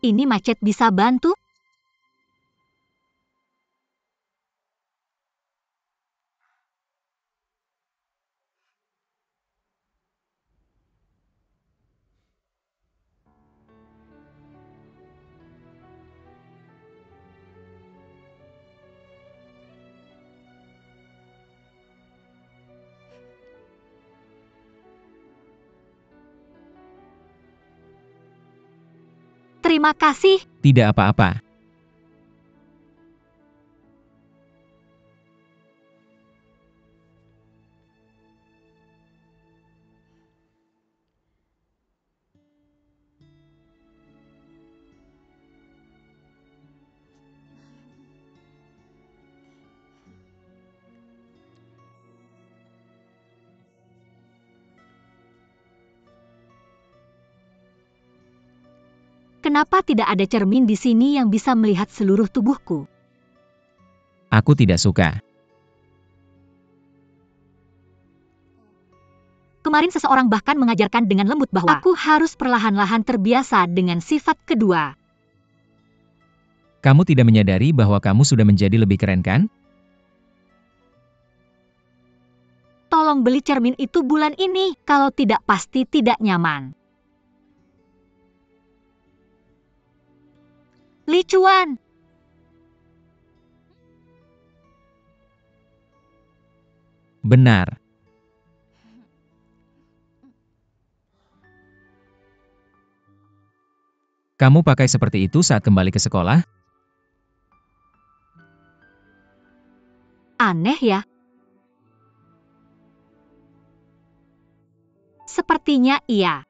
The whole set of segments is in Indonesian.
ini macet bisa bantu? Terima kasih. Tidak apa-apa. Kenapa tidak ada cermin di sini yang bisa melihat seluruh tubuhku? Aku tidak suka. Kemarin seseorang bahkan mengajarkan dengan lembut bahwa aku harus perlahan-lahan terbiasa dengan sifat kedua. Kamu tidak menyadari bahwa kamu sudah menjadi lebih keren, kan? Tolong beli cermin itu bulan ini, kalau tidak pasti tidak nyaman. Li Chuan. Benar. Kamu pakai seperti itu saat kembali ke sekolah? Aneh ya. Sepertinya iya.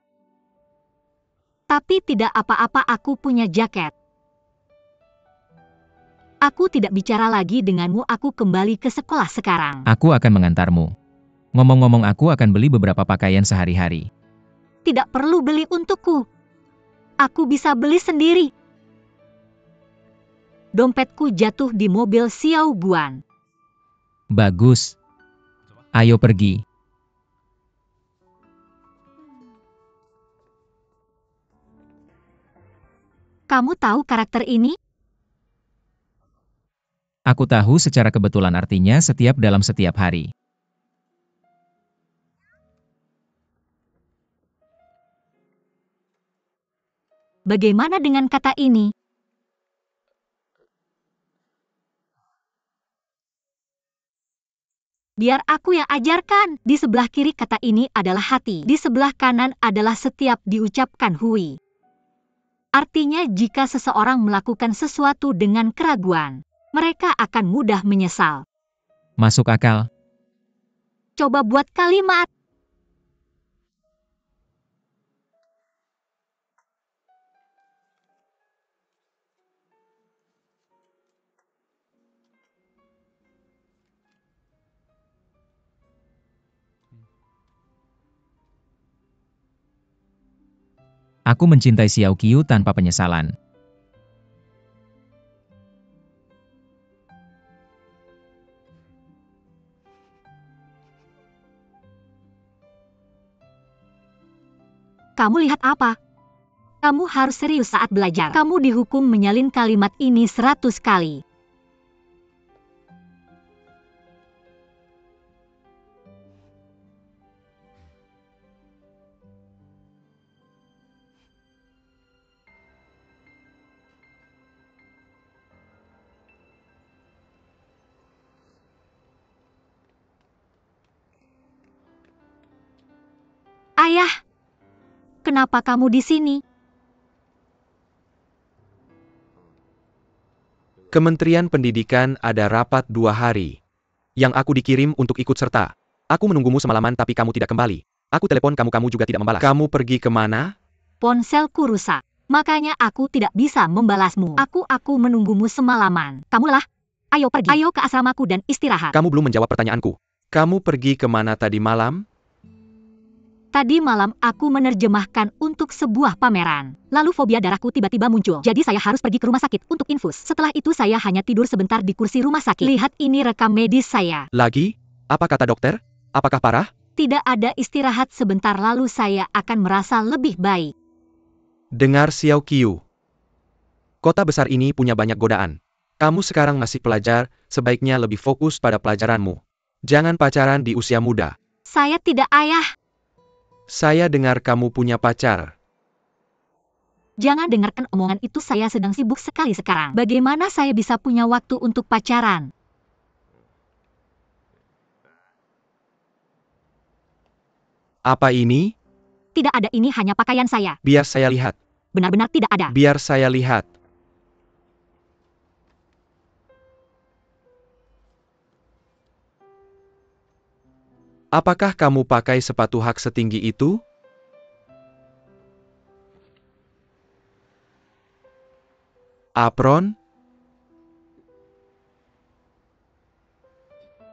Tapi tidak apa-apa, aku punya jaket. Aku tidak bicara lagi denganmu, aku kembali ke sekolah sekarang. Aku akan mengantarmu. Ngomong-ngomong, aku akan beli beberapa pakaian sehari-hari. Tidak perlu beli untukku. Aku bisa beli sendiri. Dompetku jatuh di mobil Xiao Guan. Bagus. Ayo pergi. Kamu tahu karakter ini? Aku tahu secara kebetulan artinya setiap dalam setiap hari. Bagaimana dengan kata ini? Biar aku yang ajarkan. Di sebelah kiri kata ini adalah hati. Di sebelah kanan adalah setiap diucapkan hui. Artinya jika seseorang melakukan sesuatu dengan keraguan, mereka akan mudah menyesal. Masuk akal. Coba buat kalimat. Aku mencintai Xiao Qiu tanpa penyesalan. Kamu lihat apa? Kamu harus serius saat belajar. Kamu dihukum menyalin kalimat ini 100 kali. Ayah, kenapa kamu di sini? Kementerian Pendidikan ada rapat 2 hari. Yang aku dikirim untuk ikut serta. Aku menunggumu semalaman tapi kamu tidak kembali. Aku telepon kamu juga tidak membalas. Kamu pergi kemana? Ponselku rusak. Makanya aku tidak bisa membalasmu. Aku menunggumu semalaman. Kamulah. Ayo pergi. Ayo ke asramaku dan istirahat. Kamu belum menjawab pertanyaanku. Kamu pergi kemana tadi malam? Tadi malam aku menerjemahkan untuk sebuah pameran. Lalu fobia darahku tiba-tiba muncul. Jadi saya harus pergi ke rumah sakit untuk infus. Setelah itu saya hanya tidur sebentar di kursi rumah sakit. Lihat ini rekam medis saya. Lagi? Apa kata dokter? Apakah parah? Tidak ada istirahat sebentar lalu saya akan merasa lebih baik. Dengar Xiao Qiu. Kota besar ini punya banyak godaan. Kamu sekarang masih pelajar, sebaiknya lebih fokus pada pelajaranmu. Jangan pacaran di usia muda. Saya tidak, Ayah. Saya dengar kamu punya pacar. Jangan dengarkan omongan itu, saya sedang sibuk sekali sekarang. Bagaimana saya bisa punya waktu untuk pacaran? Apa ini? Tidak ada, ini hanya pakaian saya. Biar saya lihat. Benar-benar tidak ada. Biar saya lihat. Apakah kamu pakai sepatu hak setinggi itu? Apron?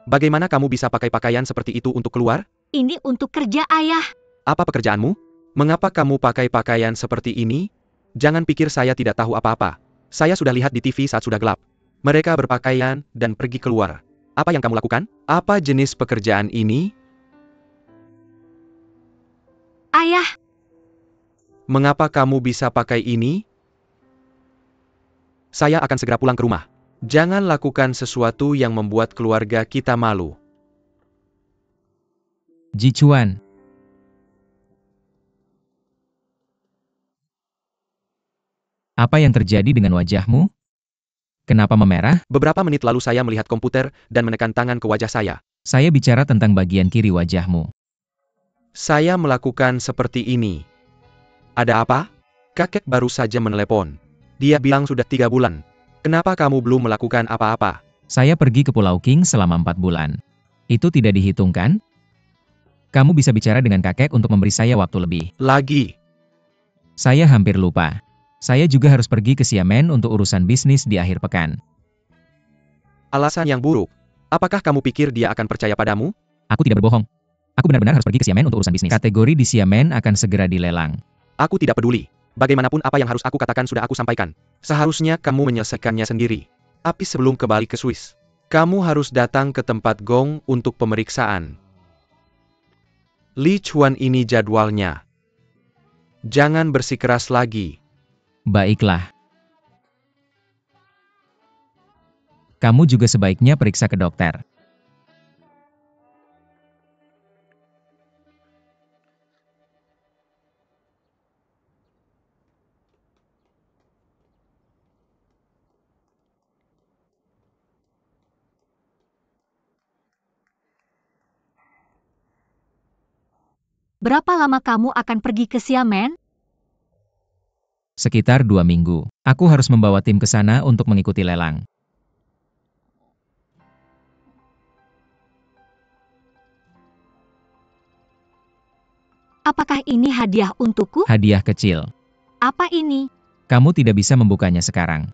Bagaimana kamu bisa pakai pakaian seperti itu untuk keluar? Ini untuk kerja, Ayah. Apa pekerjaanmu? Mengapa kamu pakai pakaian seperti ini? Jangan pikir saya tidak tahu apa-apa. Saya sudah lihat di TV saat sudah gelap. Mereka berpakaian dan pergi keluar. Apa yang kamu lakukan? Apa jenis pekerjaan ini? Ayah, Mengapa kamu bisa pakai ini? Saya akan segera pulang ke rumah. Jangan lakukan sesuatu yang membuat keluarga kita malu. Jichuan. Apa yang terjadi dengan wajahmu? Kenapa memerah? Beberapa menit lalu saya melihat komputer dan menekan tangan ke wajah saya. Saya bicara tentang bagian kiri wajahmu. Saya melakukan seperti ini. Ada apa? Kakek baru saja menelepon. Dia bilang sudah 3 bulan. Kenapa kamu belum melakukan apa-apa? Saya pergi ke Pulau King selama 4 bulan. Itu tidak dihitungkan? Kamu bisa bicara dengan kakek untuk memberi saya waktu lebih. Lagi. Saya hampir lupa. Saya juga harus pergi ke Xiamen untuk urusan bisnis di akhir pekan. Alasan yang buruk. Apakah kamu pikir dia akan percaya padamu? Aku tidak berbohong. Aku benar-benar harus pergi ke Xiamen untuk urusan bisnis. Kategori di Xiamen akan segera dilelang. Aku tidak peduli. Bagaimanapun apa yang harus aku katakan sudah aku sampaikan. Seharusnya kamu menyelesaikannya sendiri. Tapi sebelum kembali ke Swiss, kamu harus datang ke tempat Gong untuk pemeriksaan. Li Chuan, ini jadwalnya. Jangan bersikeras lagi. Baiklah. Kamu juga sebaiknya periksa ke dokter. berapa lama kamu akan pergi ke Xiamen? Sekitar 2 minggu. Aku harus membawa tim ke sana untuk mengikuti lelang. Apakah ini hadiah untukku? Hadiah kecil. Apa ini? Kamu tidak bisa membukanya sekarang.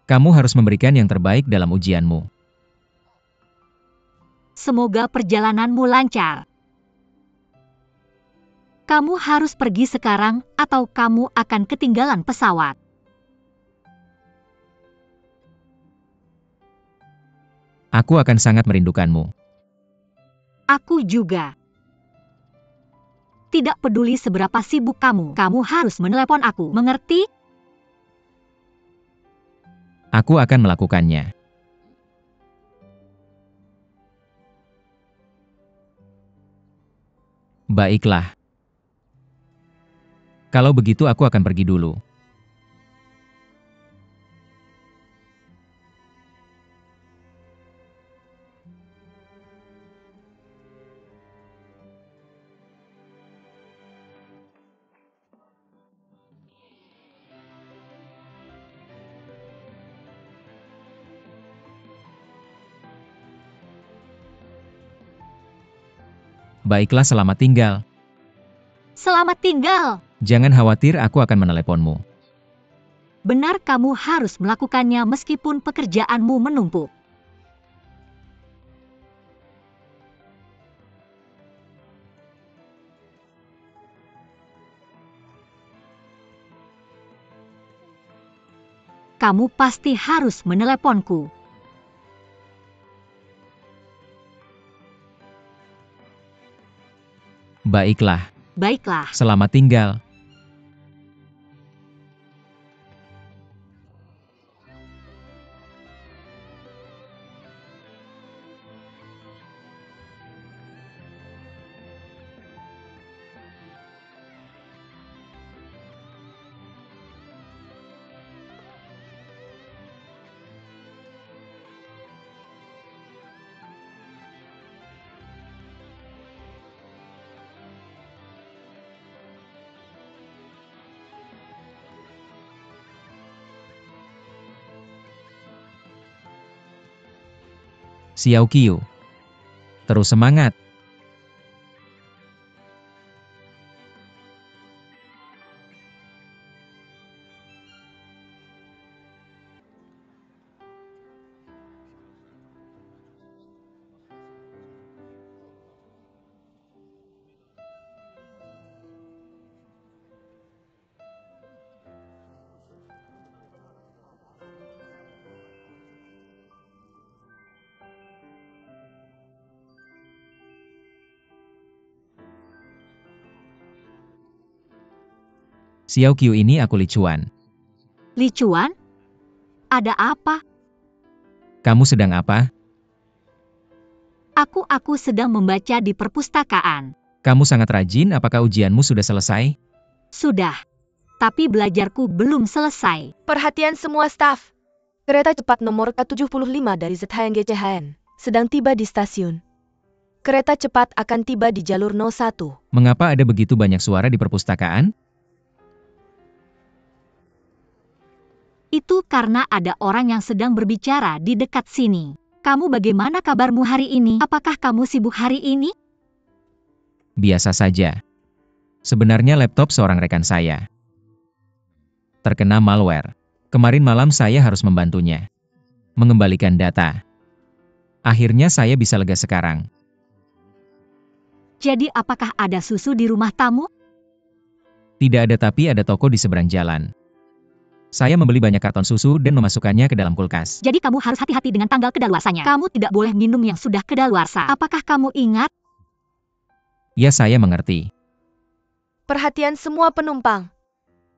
Kamu harus memberikan yang terbaik dalam ujianmu. Semoga perjalananmu lancar. Kamu harus pergi sekarang atau kamu akan ketinggalan pesawat. Aku akan sangat merindukanmu. Aku juga. Tidak peduli seberapa sibuk kamu, kamu harus menelepon aku, mengerti? Aku akan melakukannya. Baiklah. Kalau begitu aku akan pergi dulu. Baiklah, selamat tinggal. Selamat tinggal. Jangan khawatir, aku akan meneleponmu. Benar, kamu harus melakukannya meskipun pekerjaanmu menumpuk. Kamu pasti harus meneleponku. Baiklah. Baiklah. Selamat tinggal. Xiao Qiu. Terus semangat. Xiao Qiu ini aku Li Chuan. Li Chuan? Ada apa? Kamu sedang apa? Aku sedang membaca di perpustakaan. Kamu sangat rajin, apakah ujianmu sudah selesai? Sudah. Tapi belajarku belum selesai. Perhatian semua staf. Kereta cepat nomor K75 dari ZHNGCHN sedang tiba di stasiun. Kereta cepat akan tiba di jalur 01. Mengapa ada begitu banyak suara di perpustakaan? Itu karena ada orang yang sedang berbicara di dekat sini. Kamu bagaimana kabarmu hari ini? Apakah kamu sibuk hari ini? Biasa saja. Sebenarnya laptop seorang rekan saya terkena malware. Kemarin malam saya harus membantunya mengembalikan data. Akhirnya saya bisa lega sekarang. Jadi apakah ada susu di rumah tamu? Tidak ada, tapi ada toko di seberang jalan. Saya membeli banyak karton susu dan memasukkannya ke dalam kulkas. Jadi kamu harus hati-hati dengan tanggal kedaluarsanya. Kamu tidak boleh minum yang sudah kedaluarsa. Apakah kamu ingat? Ya, saya mengerti. Perhatian semua penumpang.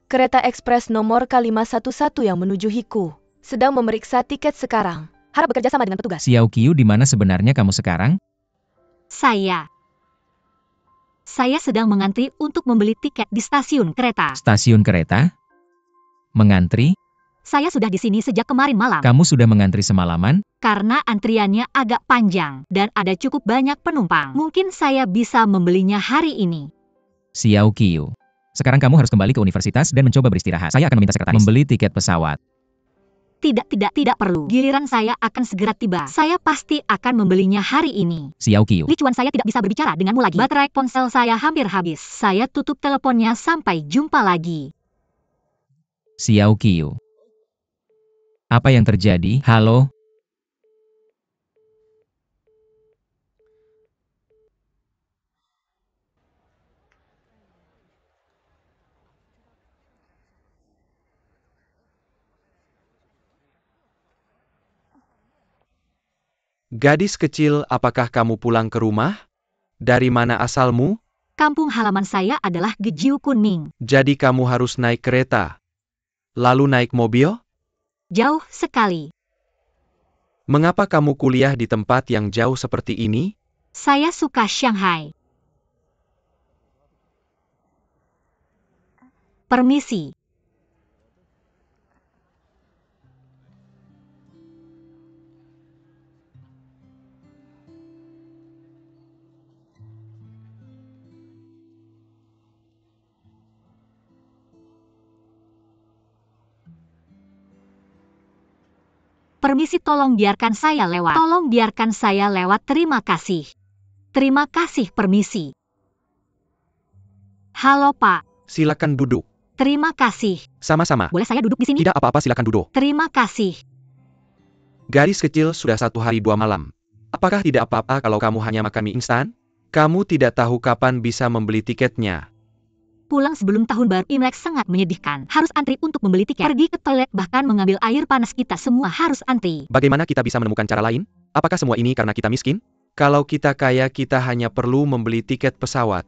Kereta ekspres nomor K511 yang menuju Hiku sedang memeriksa tiket sekarang. Harap bekerja sama dengan petugas. Xiao Qiu, di mana sebenarnya kamu sekarang? Saya sedang mengantri untuk membeli tiket di stasiun kereta. Stasiun kereta? Mengantri? Saya sudah di sini sejak kemarin malam. Kamu sudah mengantri semalaman? Karena antriannya agak panjang dan ada cukup banyak penumpang. Mungkin saya bisa membelinya hari ini. Xiao Qiu. Sekarang kamu harus kembali ke universitas dan mencoba beristirahat. Saya akan meminta sekretaris membeli tiket pesawat. Tidak perlu. Giliran saya akan segera tiba. Saya pasti akan membelinya hari ini. Xiao Qiu. Li Chuan, saya tidak bisa berbicara denganmu lagi. Baterai ponsel saya hampir habis. Saya tutup teleponnya, sampai jumpa lagi. Xiao Qiu. Apa yang terjadi? Halo? Gadis kecil, apakah kamu pulang ke rumah? Dari mana asalmu? Kampung halaman saya adalah Gejiu Kunming. Jadi kamu harus naik kereta. Lalu naik mobil? Jauh sekali. Mengapa kamu kuliah di tempat yang jauh seperti ini? Saya suka Shanghai. Permisi. Permisi, tolong biarkan saya lewat. Tolong biarkan saya lewat, terima kasih. Terima kasih, permisi. Halo, Pak. Silakan duduk. Terima kasih. Sama-sama. Boleh saya duduk di sini? Tidak apa-apa, silakan duduk. Terima kasih. Gadis kecil, sudah 1 hari 2 malam. Apakah tidak apa-apa kalau kamu hanya makan mie instan? Kamu tidak tahu kapan bisa membeli tiketnya. Pulang sebelum tahun baru Imlek sangat menyedihkan. Harus antri untuk membeli tiket. Pergi ke toilet, bahkan mengambil air panas, kita semua harus antri. Bagaimana kita bisa menemukan cara lain? Apakah semua ini karena kita miskin? Kalau kita kaya, kita hanya perlu membeli tiket pesawat.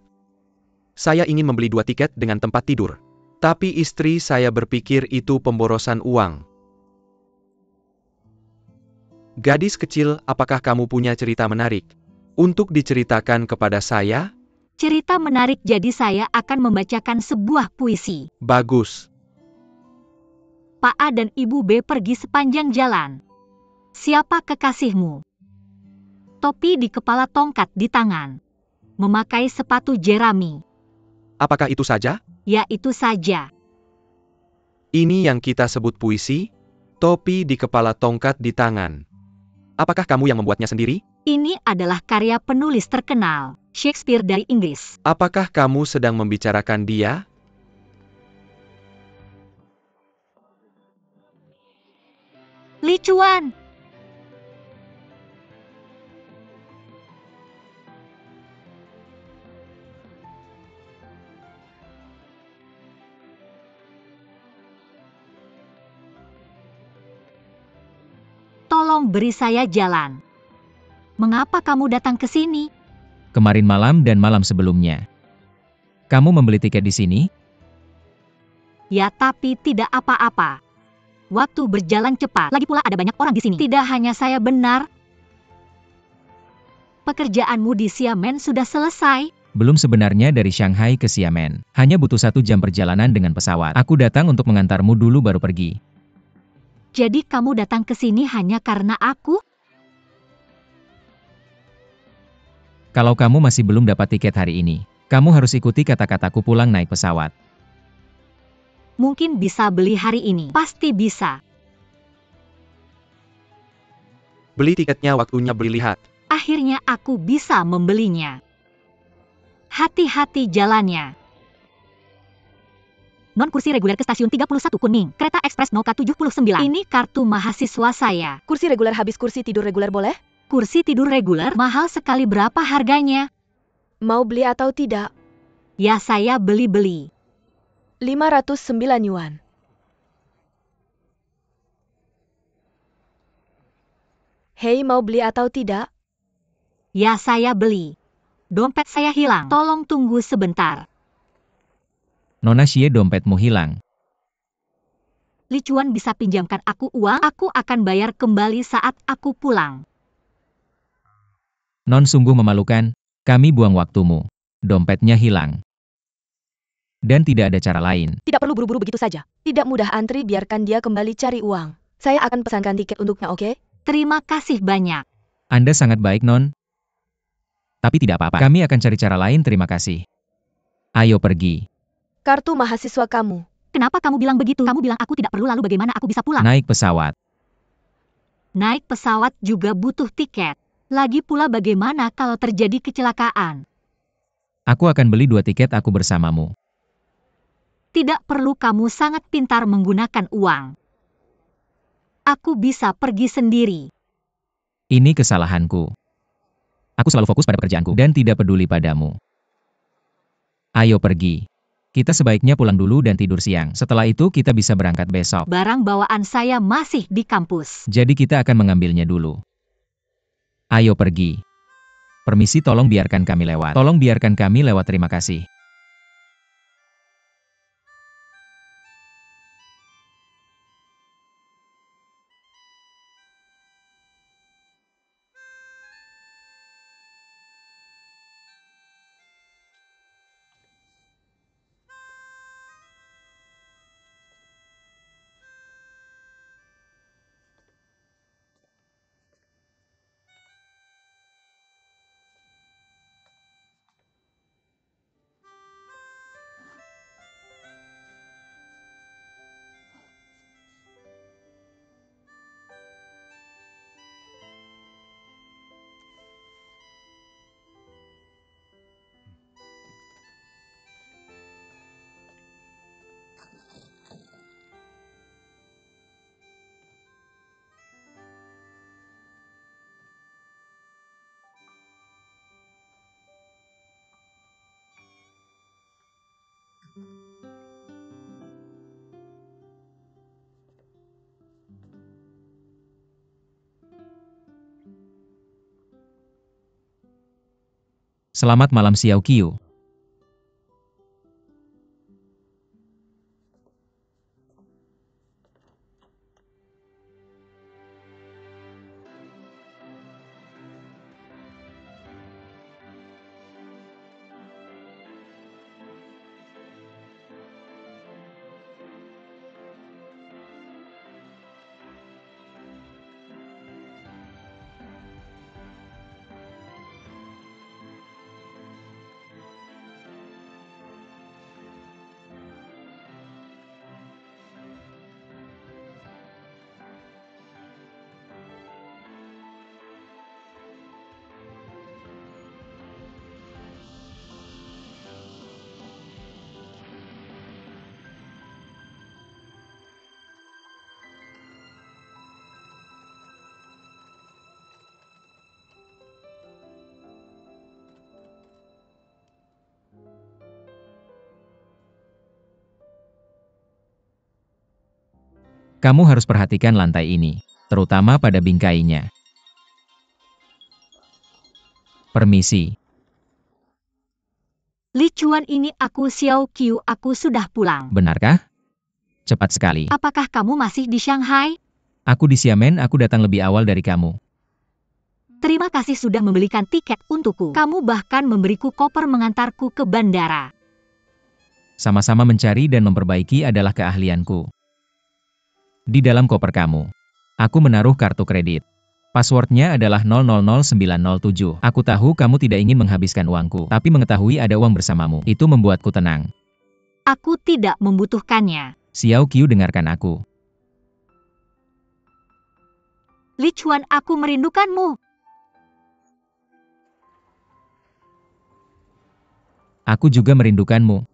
Saya ingin membeli 2 tiket dengan tempat tidur. Tapi istri saya berpikir itu pemborosan uang. Gadis kecil, apakah kamu punya cerita menarik untuk diceritakan kepada saya? Cerita menarik, jadi saya akan membacakan sebuah puisi. Bagus. Pak A dan Ibu B pergi sepanjang jalan. Siapa kekasihmu? Topi di kepala, tongkat di tangan. Memakai sepatu jerami. Apakah itu saja? Ya, itu saja. Ini yang kita sebut puisi? Topi di kepala, tongkat di tangan. Apakah kamu yang membuatnya sendiri? Ini adalah karya penulis terkenal, Shakespeare dari Inggris. Apakah kamu sedang membicarakan dia? Li Chuan. Tolong beri saya jalan. Mengapa kamu datang ke sini? Kemarin malam dan malam sebelumnya. Kamu membeli tiket di sini? Ya, tapi tidak apa-apa. Waktu berjalan cepat. Lagi pula ada banyak orang di sini. Tidak hanya saya, benar. Pekerjaanmu di Xiamen sudah selesai. Belum, sebenarnya dari Shanghai ke Xiamen. Hanya butuh 1 jam perjalanan dengan pesawat. Aku datang untuk mengantarmu dulu baru pergi. Jadi kamu datang ke sini hanya karena aku? Kalau kamu masih belum dapat tiket hari ini, kamu harus ikuti kata-kataku pulang naik pesawat. Mungkin bisa beli hari ini. Pasti bisa. Beli tiketnya, waktunya beli, lihat. Akhirnya aku bisa membelinya. Hati-hati jalannya. Non kursi reguler ke stasiun 31 kuning. Kereta ekspres Noka 79. Ini kartu mahasiswa saya. Kursi reguler habis, kursi tidur reguler boleh? Kursi tidur reguler mahal sekali, berapa harganya? Mau beli atau tidak? Ya, saya beli-beli. 509 yuan. Hei, mau beli atau tidak? Ya, saya beli. Dompet saya hilang. Tolong tunggu sebentar. Nona Xie, dompetmu hilang. Li Chuan, bisa pinjamkan aku uang? Aku akan bayar kembali saat aku pulang. Non, sungguh memalukan. Kami buang waktumu. Dompetnya hilang. Dan tidak ada cara lain. Tidak perlu buru-buru begitu saja. Tidak mudah antri, biarkan dia kembali cari uang. Saya akan pesankan tiket untuknya, oke? Terima kasih banyak. Anda sangat baik, Non. Tapi tidak apa-apa. Kami akan cari cara lain, terima kasih. Ayo pergi. Kartu mahasiswa kamu. Kenapa kamu bilang begitu? Kamu bilang aku tidak perlu, lalu bagaimana aku bisa pulang? Naik pesawat. Naik pesawat juga butuh tiket. Lagi pula bagaimana kalau terjadi kecelakaan? Aku akan beli 2 tiket aku bersamamu. Tidak perlu, kamu sangat pintar menggunakan uang. Aku bisa pergi sendiri. Ini kesalahanku. Aku selalu fokus pada pekerjaanku dan tidak peduli padamu. Ayo pergi. Kita sebaiknya pulang dulu dan tidur siang. Setelah itu kita bisa berangkat besok. Barang bawaan saya masih di kampus. Jadi kita akan mengambilnya dulu. Ayo pergi. Permisi, tolong biarkan kami lewat. Tolong biarkan kami lewat, terima kasih. Selamat malam, Xiao Qiu. Kamu harus perhatikan lantai ini, terutama pada bingkainya. Permisi. Li Chuan, ini aku Xiao Qiu, aku sudah pulang. Benarkah? Cepat sekali. Apakah kamu masih di Shanghai? Aku di Xiamen, aku datang lebih awal dari kamu. Terima kasih sudah membelikan tiket untukku. Kamu bahkan memberiku koper mengantarku ke bandara. Sama-sama mencari dan memperbaiki adalah keahlianku. Di dalam koper kamu, aku menaruh kartu kredit. Passwordnya adalah 000907. Aku tahu kamu tidak ingin menghabiskan uangku, tapi mengetahui ada uang bersamamu, itu membuatku tenang. Aku tidak membutuhkannya. Xiao Qiu, dengarkan aku. Li Chuan, aku merindukanmu. Aku juga merindukanmu.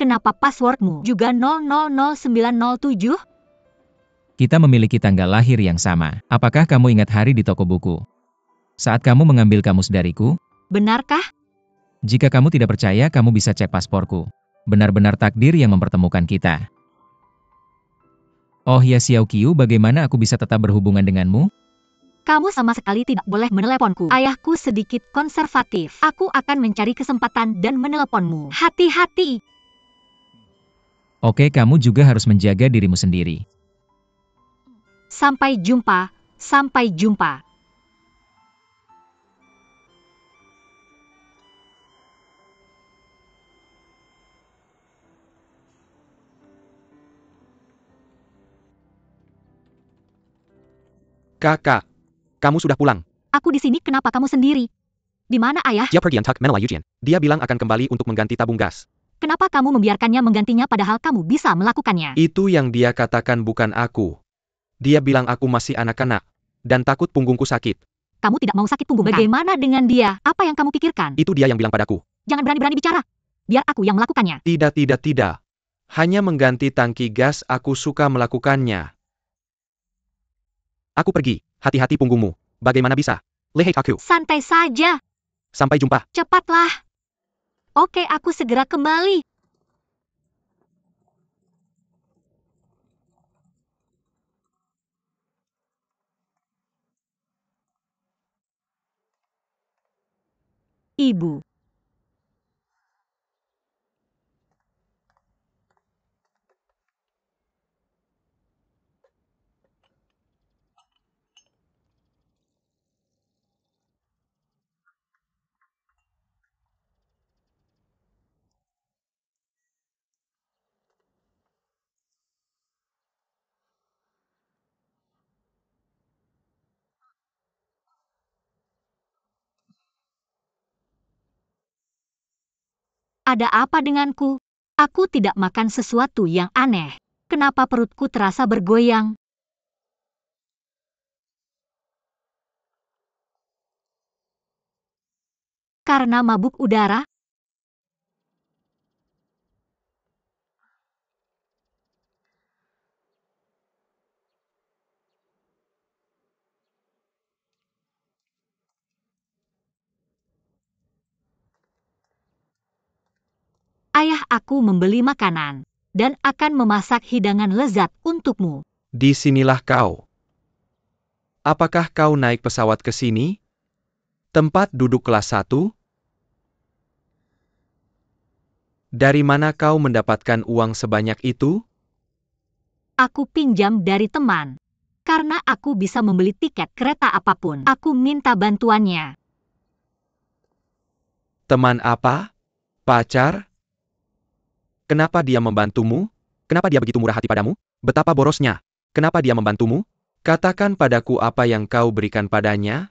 Kenapa passwordmu juga 000907? Kita memiliki tanggal lahir yang sama. Apakah kamu ingat hari di toko buku? Saat kamu mengambil kamus dariku? Benarkah? Jika kamu tidak percaya, kamu bisa cek pasporku. Benar-benar takdir yang mempertemukan kita. Oh ya Xiao Qiu, bagaimana aku bisa tetap berhubungan denganmu? Kamu sama sekali tidak boleh meneleponku. Ayahku sedikit konservatif. Aku akan mencari kesempatan dan meneleponmu. Hati-hati. Oke, kamu juga harus menjaga dirimu sendiri. Sampai jumpa. Sampai jumpa. Kakak, kamu sudah pulang. Aku di sini, kenapa kamu sendiri? Di mana ayah? Dia pergi untuk menelai ujian. Dia bilang akan kembali untuk mengganti tabung gas. Kenapa kamu membiarkannya menggantinya padahal kamu bisa melakukannya? Itu yang dia katakan, bukan aku. Dia bilang aku masih anak-anak dan takut punggungku sakit. Kamu tidak mau sakit punggung. Bagaimana dengan dia? Apa yang kamu pikirkan? Itu dia yang bilang padaku. Jangan berani-berani bicara. Biar aku yang melakukannya. Tidak. Hanya mengganti tangki gas, aku suka melakukannya. Aku pergi. Hati-hati punggungmu. Bagaimana bisa? Lehei aku. Santai saja. Sampai jumpa. Cepatlah. Oke, aku segera kembali. Ibu. Ada apa denganku? Aku tidak makan sesuatu yang aneh. Kenapa perutku terasa bergoyang? Karena mabuk udara? Ayah aku membeli makanan dan akan memasak hidangan lezat untukmu. Disinilah kau. Apakah kau naik pesawat ke sini? Tempat duduk kelas 1? Dari mana kau mendapatkan uang sebanyak itu? Aku pinjam dari teman. Karena aku bisa membeli tiket kereta apapun. Aku minta bantuannya. Teman apa? Pacar? Kenapa dia membantumu? Kenapa dia begitu murah hati padamu? Betapa borosnya. Kenapa dia membantumu? Katakan padaku apa yang kau berikan padanya.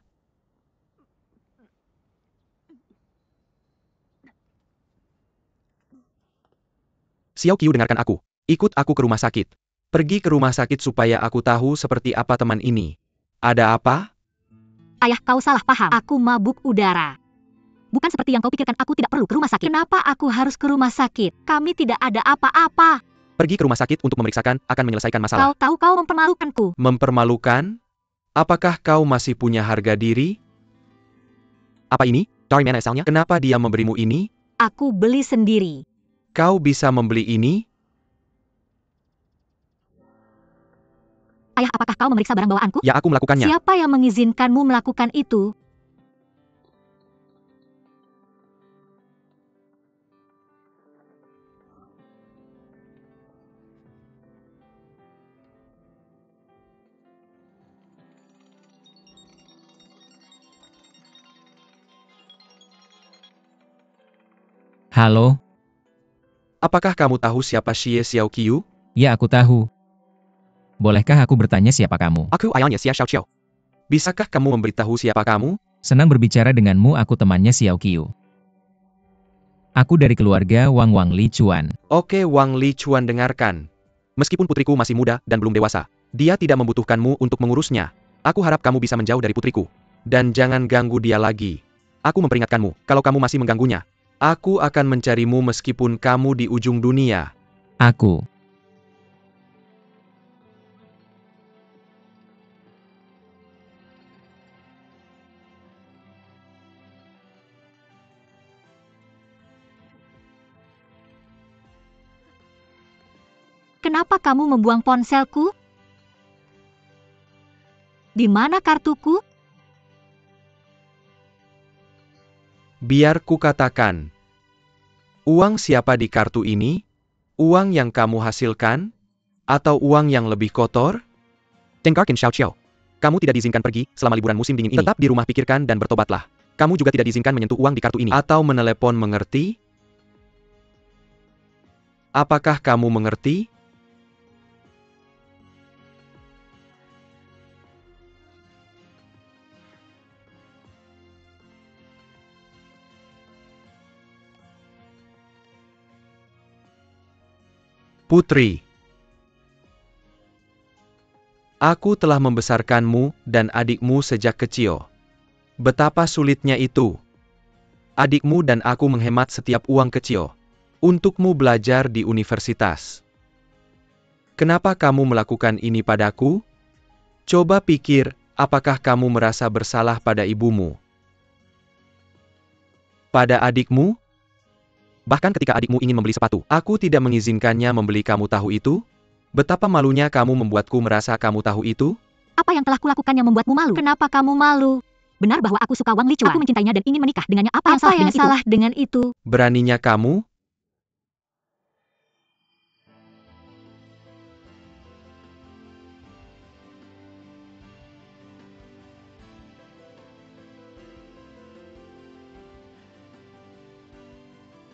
Xiao Qiu, dengarkan aku. Ikut aku ke rumah sakit. Pergi ke rumah sakit supaya aku tahu seperti apa teman ini. Ada apa? Ayah, kau salah paham. Aku mabuk udara. Bukan seperti yang kau pikirkan, aku tidak perlu ke rumah sakit. Kenapa aku harus ke rumah sakit? Kami tidak ada apa-apa. Pergi ke rumah sakit untuk memeriksakan akan menyelesaikan masalah. Kau tahu kau mempermalukanku. Mempermalukan? Apakah kau masih punya harga diri? Apa ini? Dari mana asalnya? Kenapa dia memberimu ini? Aku beli sendiri. Kau bisa membeli ini? Ayah, apakah kau memeriksa barang bawaanku? Ya, aku melakukannya. Siapa yang mengizinkanmu melakukan itu? Halo, Apakah kamu tahu siapa Xie Xiaoqiu? ya aku tahu. Bolehkah aku bertanya siapa kamu? Aku ayahnya Xia Xiaoqiu. Bisakah kamu memberitahu siapa kamu? Senang berbicara denganmu, aku temannya Xiao Qiu. Aku dari keluarga Wang Li Chuan. Oke, Wang Li Chuan, dengarkan. Meskipun putriku masih muda dan belum dewasa, dia tidak membutuhkanmu untuk mengurusnya. Aku harap kamu bisa menjauh dari putriku. Dan jangan ganggu dia lagi. Aku memperingatkanmu, kalau kamu masih mengganggunya, aku akan mencarimu meskipun kamu di ujung dunia. Aku. Kenapa kamu membuang ponselku? Di mana kartuku? Biar ku katakan. Uang siapa di kartu ini? Uang yang kamu hasilkan? Atau uang yang lebih kotor? Dengarkan Xiao Qiao. Kamu tidak diizinkan pergi selama liburan musim dingin ini. Tetap di rumah, pikirkan dan bertobatlah. Kamu juga tidak diizinkan menyentuh uang di kartu ini. Atau menelepon, mengerti? Apakah kamu mengerti? Putri, aku telah membesarkanmu dan adikmu sejak kecil. Betapa sulitnya itu. Adikmu dan aku menghemat setiap uang kecil untukmu belajar di universitas. Kenapa kamu melakukan ini padaku? Coba pikir, apakah kamu merasa bersalah pada ibumu? Pada adikmu? Bahkan ketika adikmu ingin membeli sepatu, aku tidak mengizinkannya membeli. Kamu tahu itu? Betapa malunya kamu membuatku merasa. Kamu tahu itu? Apa yang telah kulakukan yang membuatmu malu? Kenapa kamu malu? Benar bahwa aku suka Wang Li Chuan. Aku mencintainya dan ingin menikah dengannya. Apa yang salah dengan itu? Beraninya kamu?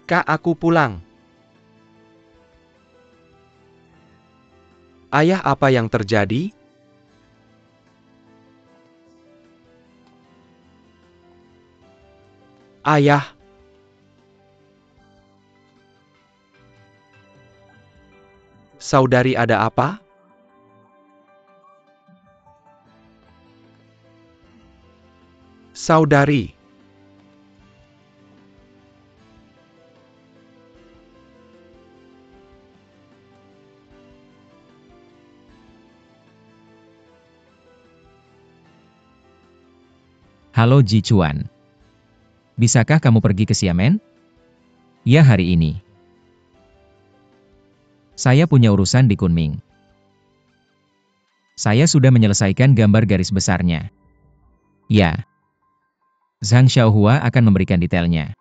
Kak, aku pulang. Ayah, apa yang terjadi? Ayah. Saudari, ada apa? Saudari. Halo Ji Chuan. Bisakah kamu pergi ke Xiamen? Ya, hari ini. Saya punya urusan di Kunming. Saya sudah menyelesaikan gambar garis besarnya. Ya. Zhang Xiaohua akan memberikan detailnya.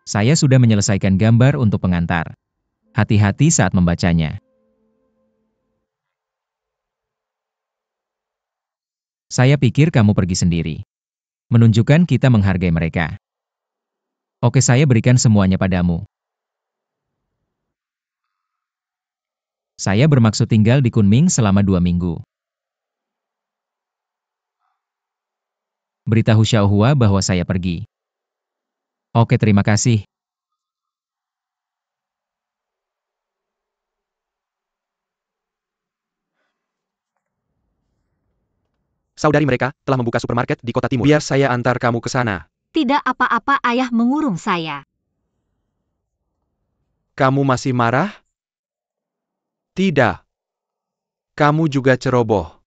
Saya sudah menyelesaikan gambar untuk pengantar. Hati-hati saat membacanya. Saya pikir kamu pergi sendiri. Menunjukkan kita menghargai mereka. Oke, saya berikan semuanya padamu. Saya bermaksud tinggal di Kunming selama 2 minggu. Beritahu Xiaohua bahwa saya pergi. Oke, terima kasih. Saudari mereka telah membuka supermarket di kota timur. Biar saya antar kamu ke sana. Tidak apa-apa, ayah mengurung saya. Kamu masih marah? Tidak. Kamu juga ceroboh.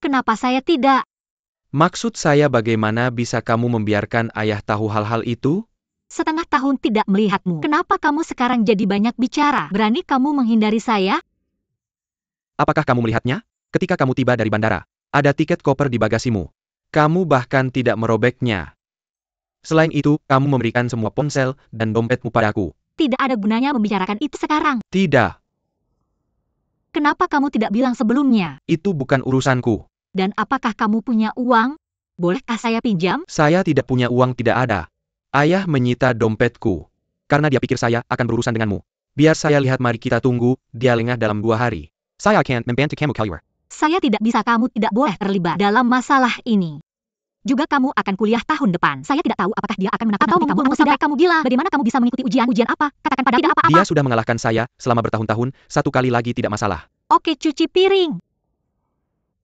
Kenapa saya tidak? Maksud saya, bagaimana bisa kamu membiarkan ayah tahu hal-hal itu? Setengah tahun tidak melihatmu. Kenapa kamu sekarang jadi banyak bicara? Berani kamu menghindari saya? Apakah kamu melihatnya? Ketika kamu tiba dari bandara, ada tiket koper di bagasimu. Kamu bahkan tidak merobeknya. Selain itu, kamu memberikan semua ponsel dan dompetmu padaku. Tidak ada gunanya membicarakan itu sekarang. Tidak, Kenapa kamu tidak bilang sebelumnya? itu bukan urusanku. Dan apakah kamu punya uang? Bolehkah saya pinjam? Saya tidak punya uang, tidak ada. Ayah menyita dompetku. Karena dia pikir saya akan berurusan denganmu. Biar saya lihat, mari kita tunggu, dia lengah dalam 2 hari. Saya akan membantu kamu keluar. Saya tidak bisa, kamu tidak boleh terlibat dalam masalah ini. Juga kamu akan kuliah tahun depan. Saya tidak tahu apakah dia akan menakut kamu atau sampai kamu gila. Bagaimana kamu bisa mengikuti ujian? Ujian apa? Katakan pada tidak apa-apa. Dia sudah mengalahkan saya selama bertahun-tahun, 1 kali lagi tidak masalah. Oke, cuci piring.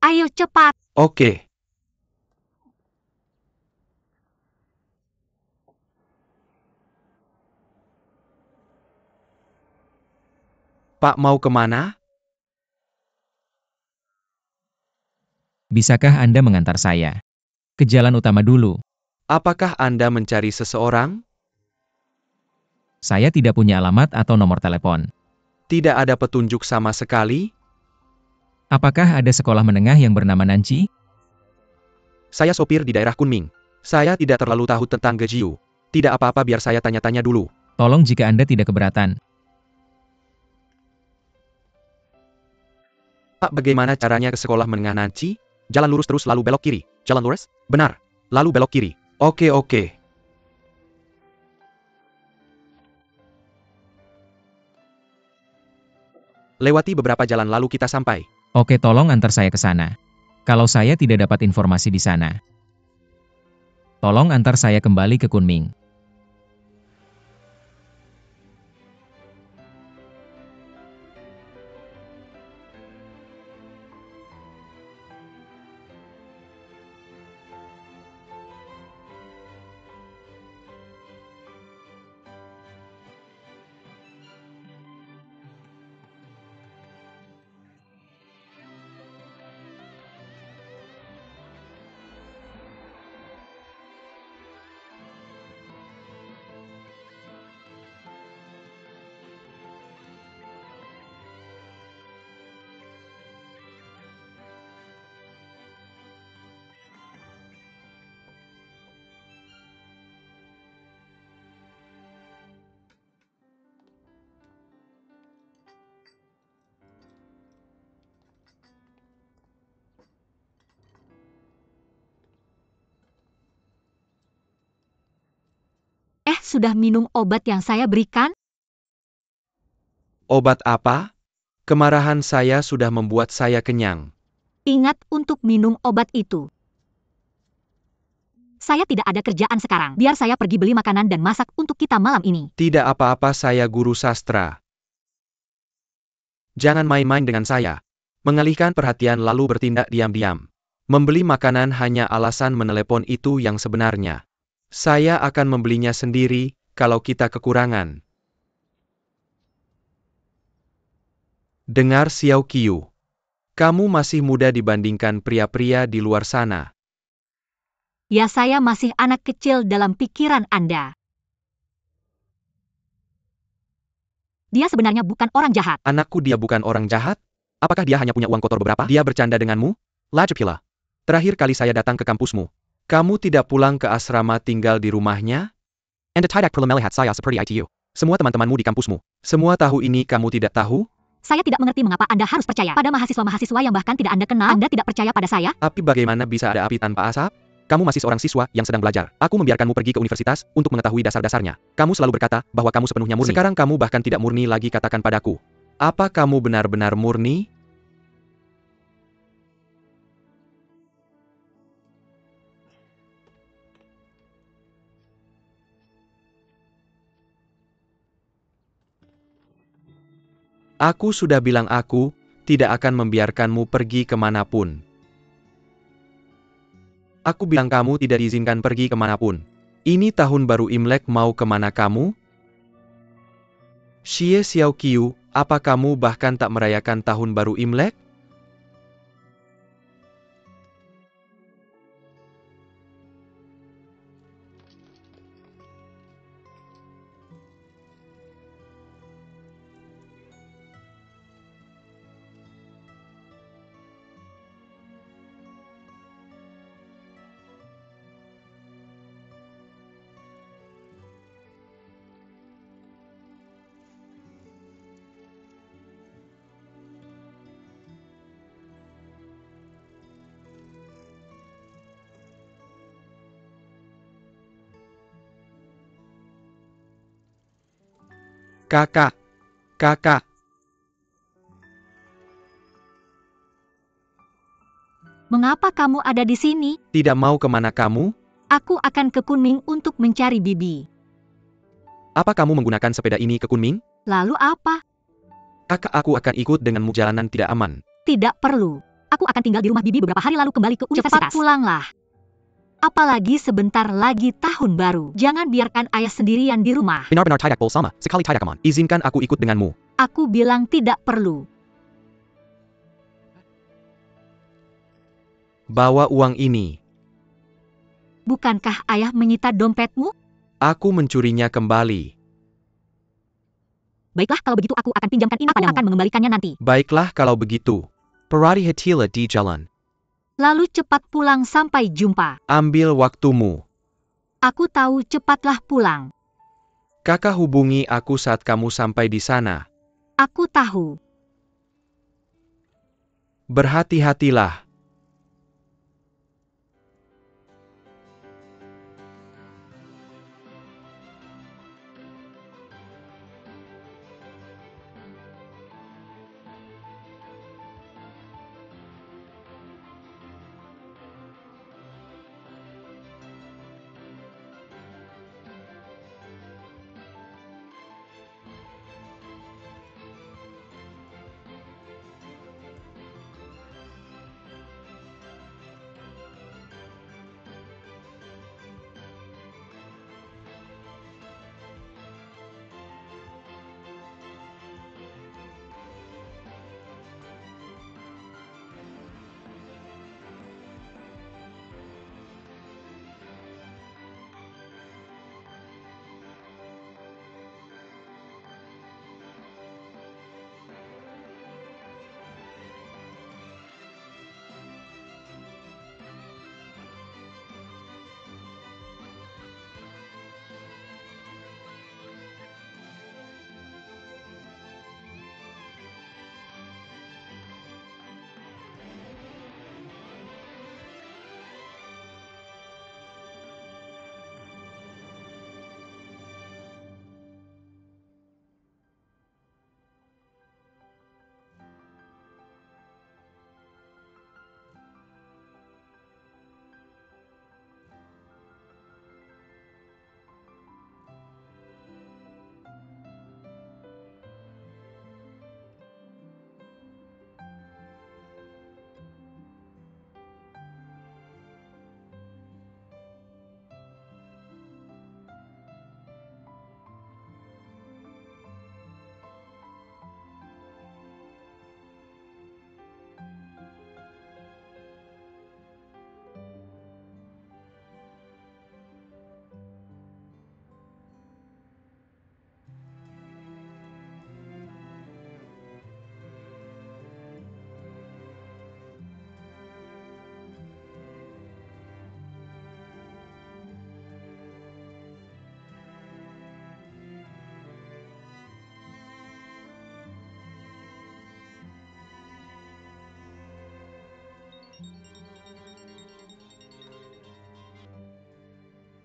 Ayo cepat. Oke. Pak, mau kemana? Bisakah Anda mengantar saya ke jalan utama dulu? Apakah Anda mencari seseorang? Saya tidak punya alamat atau nomor telepon. Tidak ada petunjuk sama sekali? Apakah ada sekolah menengah yang bernama Nanci? Saya sopir di daerah Kunming. Saya tidak terlalu tahu tentang Gejiu. Tidak apa-apa, biar saya tanya-tanya dulu. Tolong jika Anda tidak keberatan. Pak, bagaimana caranya ke sekolah menengah Nanci? Jalan lurus terus lalu belok kiri. Jalan lurus? Benar. Lalu belok kiri. Oke. Lewati beberapa jalan lalu kita sampai. Oke, tolong antar saya ke sana. Kalau saya tidak dapat informasi di sana, tolong antar saya kembali ke Kunming. Sudah minum obat yang saya berikan? Obat apa? Kemarahan saya sudah membuat saya kenyang. Ingat untuk minum obat itu. Saya tidak ada kerjaan sekarang. Biar saya pergi beli makanan dan masak untuk kita malam ini. Tidak apa-apa, saya guru sastra. Jangan main-main dengan saya. Mengalihkan perhatian lalu bertindak diam-diam. Membeli makanan hanya alasan menelepon itu yang sebenarnya. Saya akan membelinya sendiri, kalau kita kekurangan. Dengar Xiao Qiu. Kamu masih muda dibandingkan pria-pria di luar sana. Ya, saya masih anak kecil dalam pikiran Anda. Dia sebenarnya bukan orang jahat. Anakku, dia bukan orang jahat? Apakah dia hanya punya uang kotor beberapa? Dia bercanda denganmu? Lajepila. Terakhir kali saya datang ke kampusmu, kamu tidak pulang ke asrama, tinggal di rumahnya? Anda tidak perlu melihat saya seperti itu. Semua teman-temanmu di kampusmu. Semua tahu ini, kamu tidak tahu? Saya tidak mengerti mengapa Anda harus percaya pada mahasiswa-mahasiswa yang bahkan tidak Anda kenal. Anda tidak percaya pada saya? Tapi bagaimana bisa ada api tanpa asap? Kamu masih seorang siswa yang sedang belajar. Aku membiarkanmu pergi ke universitas untuk mengetahui dasar-dasarnya. Kamu selalu berkata bahwa kamu sepenuhnya murni. Sekarang kamu bahkan tidak murni lagi, katakan padaku. Apa kamu benar-benar murni? Aku sudah bilang aku tidak akan membiarkanmu pergi kemanapun. Aku bilang kamu tidak diizinkan pergi kemanapun. Ini tahun baru Imlek, mau kemana kamu? Xie Xiao Qiu, apa kamu bahkan tak merayakan tahun baru Imlek? Kakak, kakak. Mengapa kamu ada di sini? Tidak mau kemana kamu? Aku akan ke Kunming untuk mencari Bibi. Apa kamu menggunakan sepeda ini ke Kunming? Lalu apa? Kakak, aku akan ikut denganmu, jalanan tidak aman. Tidak perlu. Aku akan tinggal di rumah Bibi beberapa hari lalu kembali ke universitas. Cepat pulanglah. Apalagi sebentar lagi tahun baru. Jangan biarkan ayah sendirian di rumah. Benar-benar tidak bersama, sekali tidak aman. Izinkan aku ikut denganmu. Aku bilang tidak perlu. Bawa uang ini. Bukankah ayah menyita dompetmu? Aku mencurinya kembali. Baiklah, kalau begitu aku akan pinjamkan ini padamu. Aku akan mengembalikannya nanti. Baiklah kalau begitu. Perhati-hatilah di jalan. Lalu cepat pulang, sampai jumpa. Ambil waktumu. Aku tahu, cepatlah pulang. Kakak hubungi aku saat kamu sampai di sana. Aku tahu. Berhati-hatilah.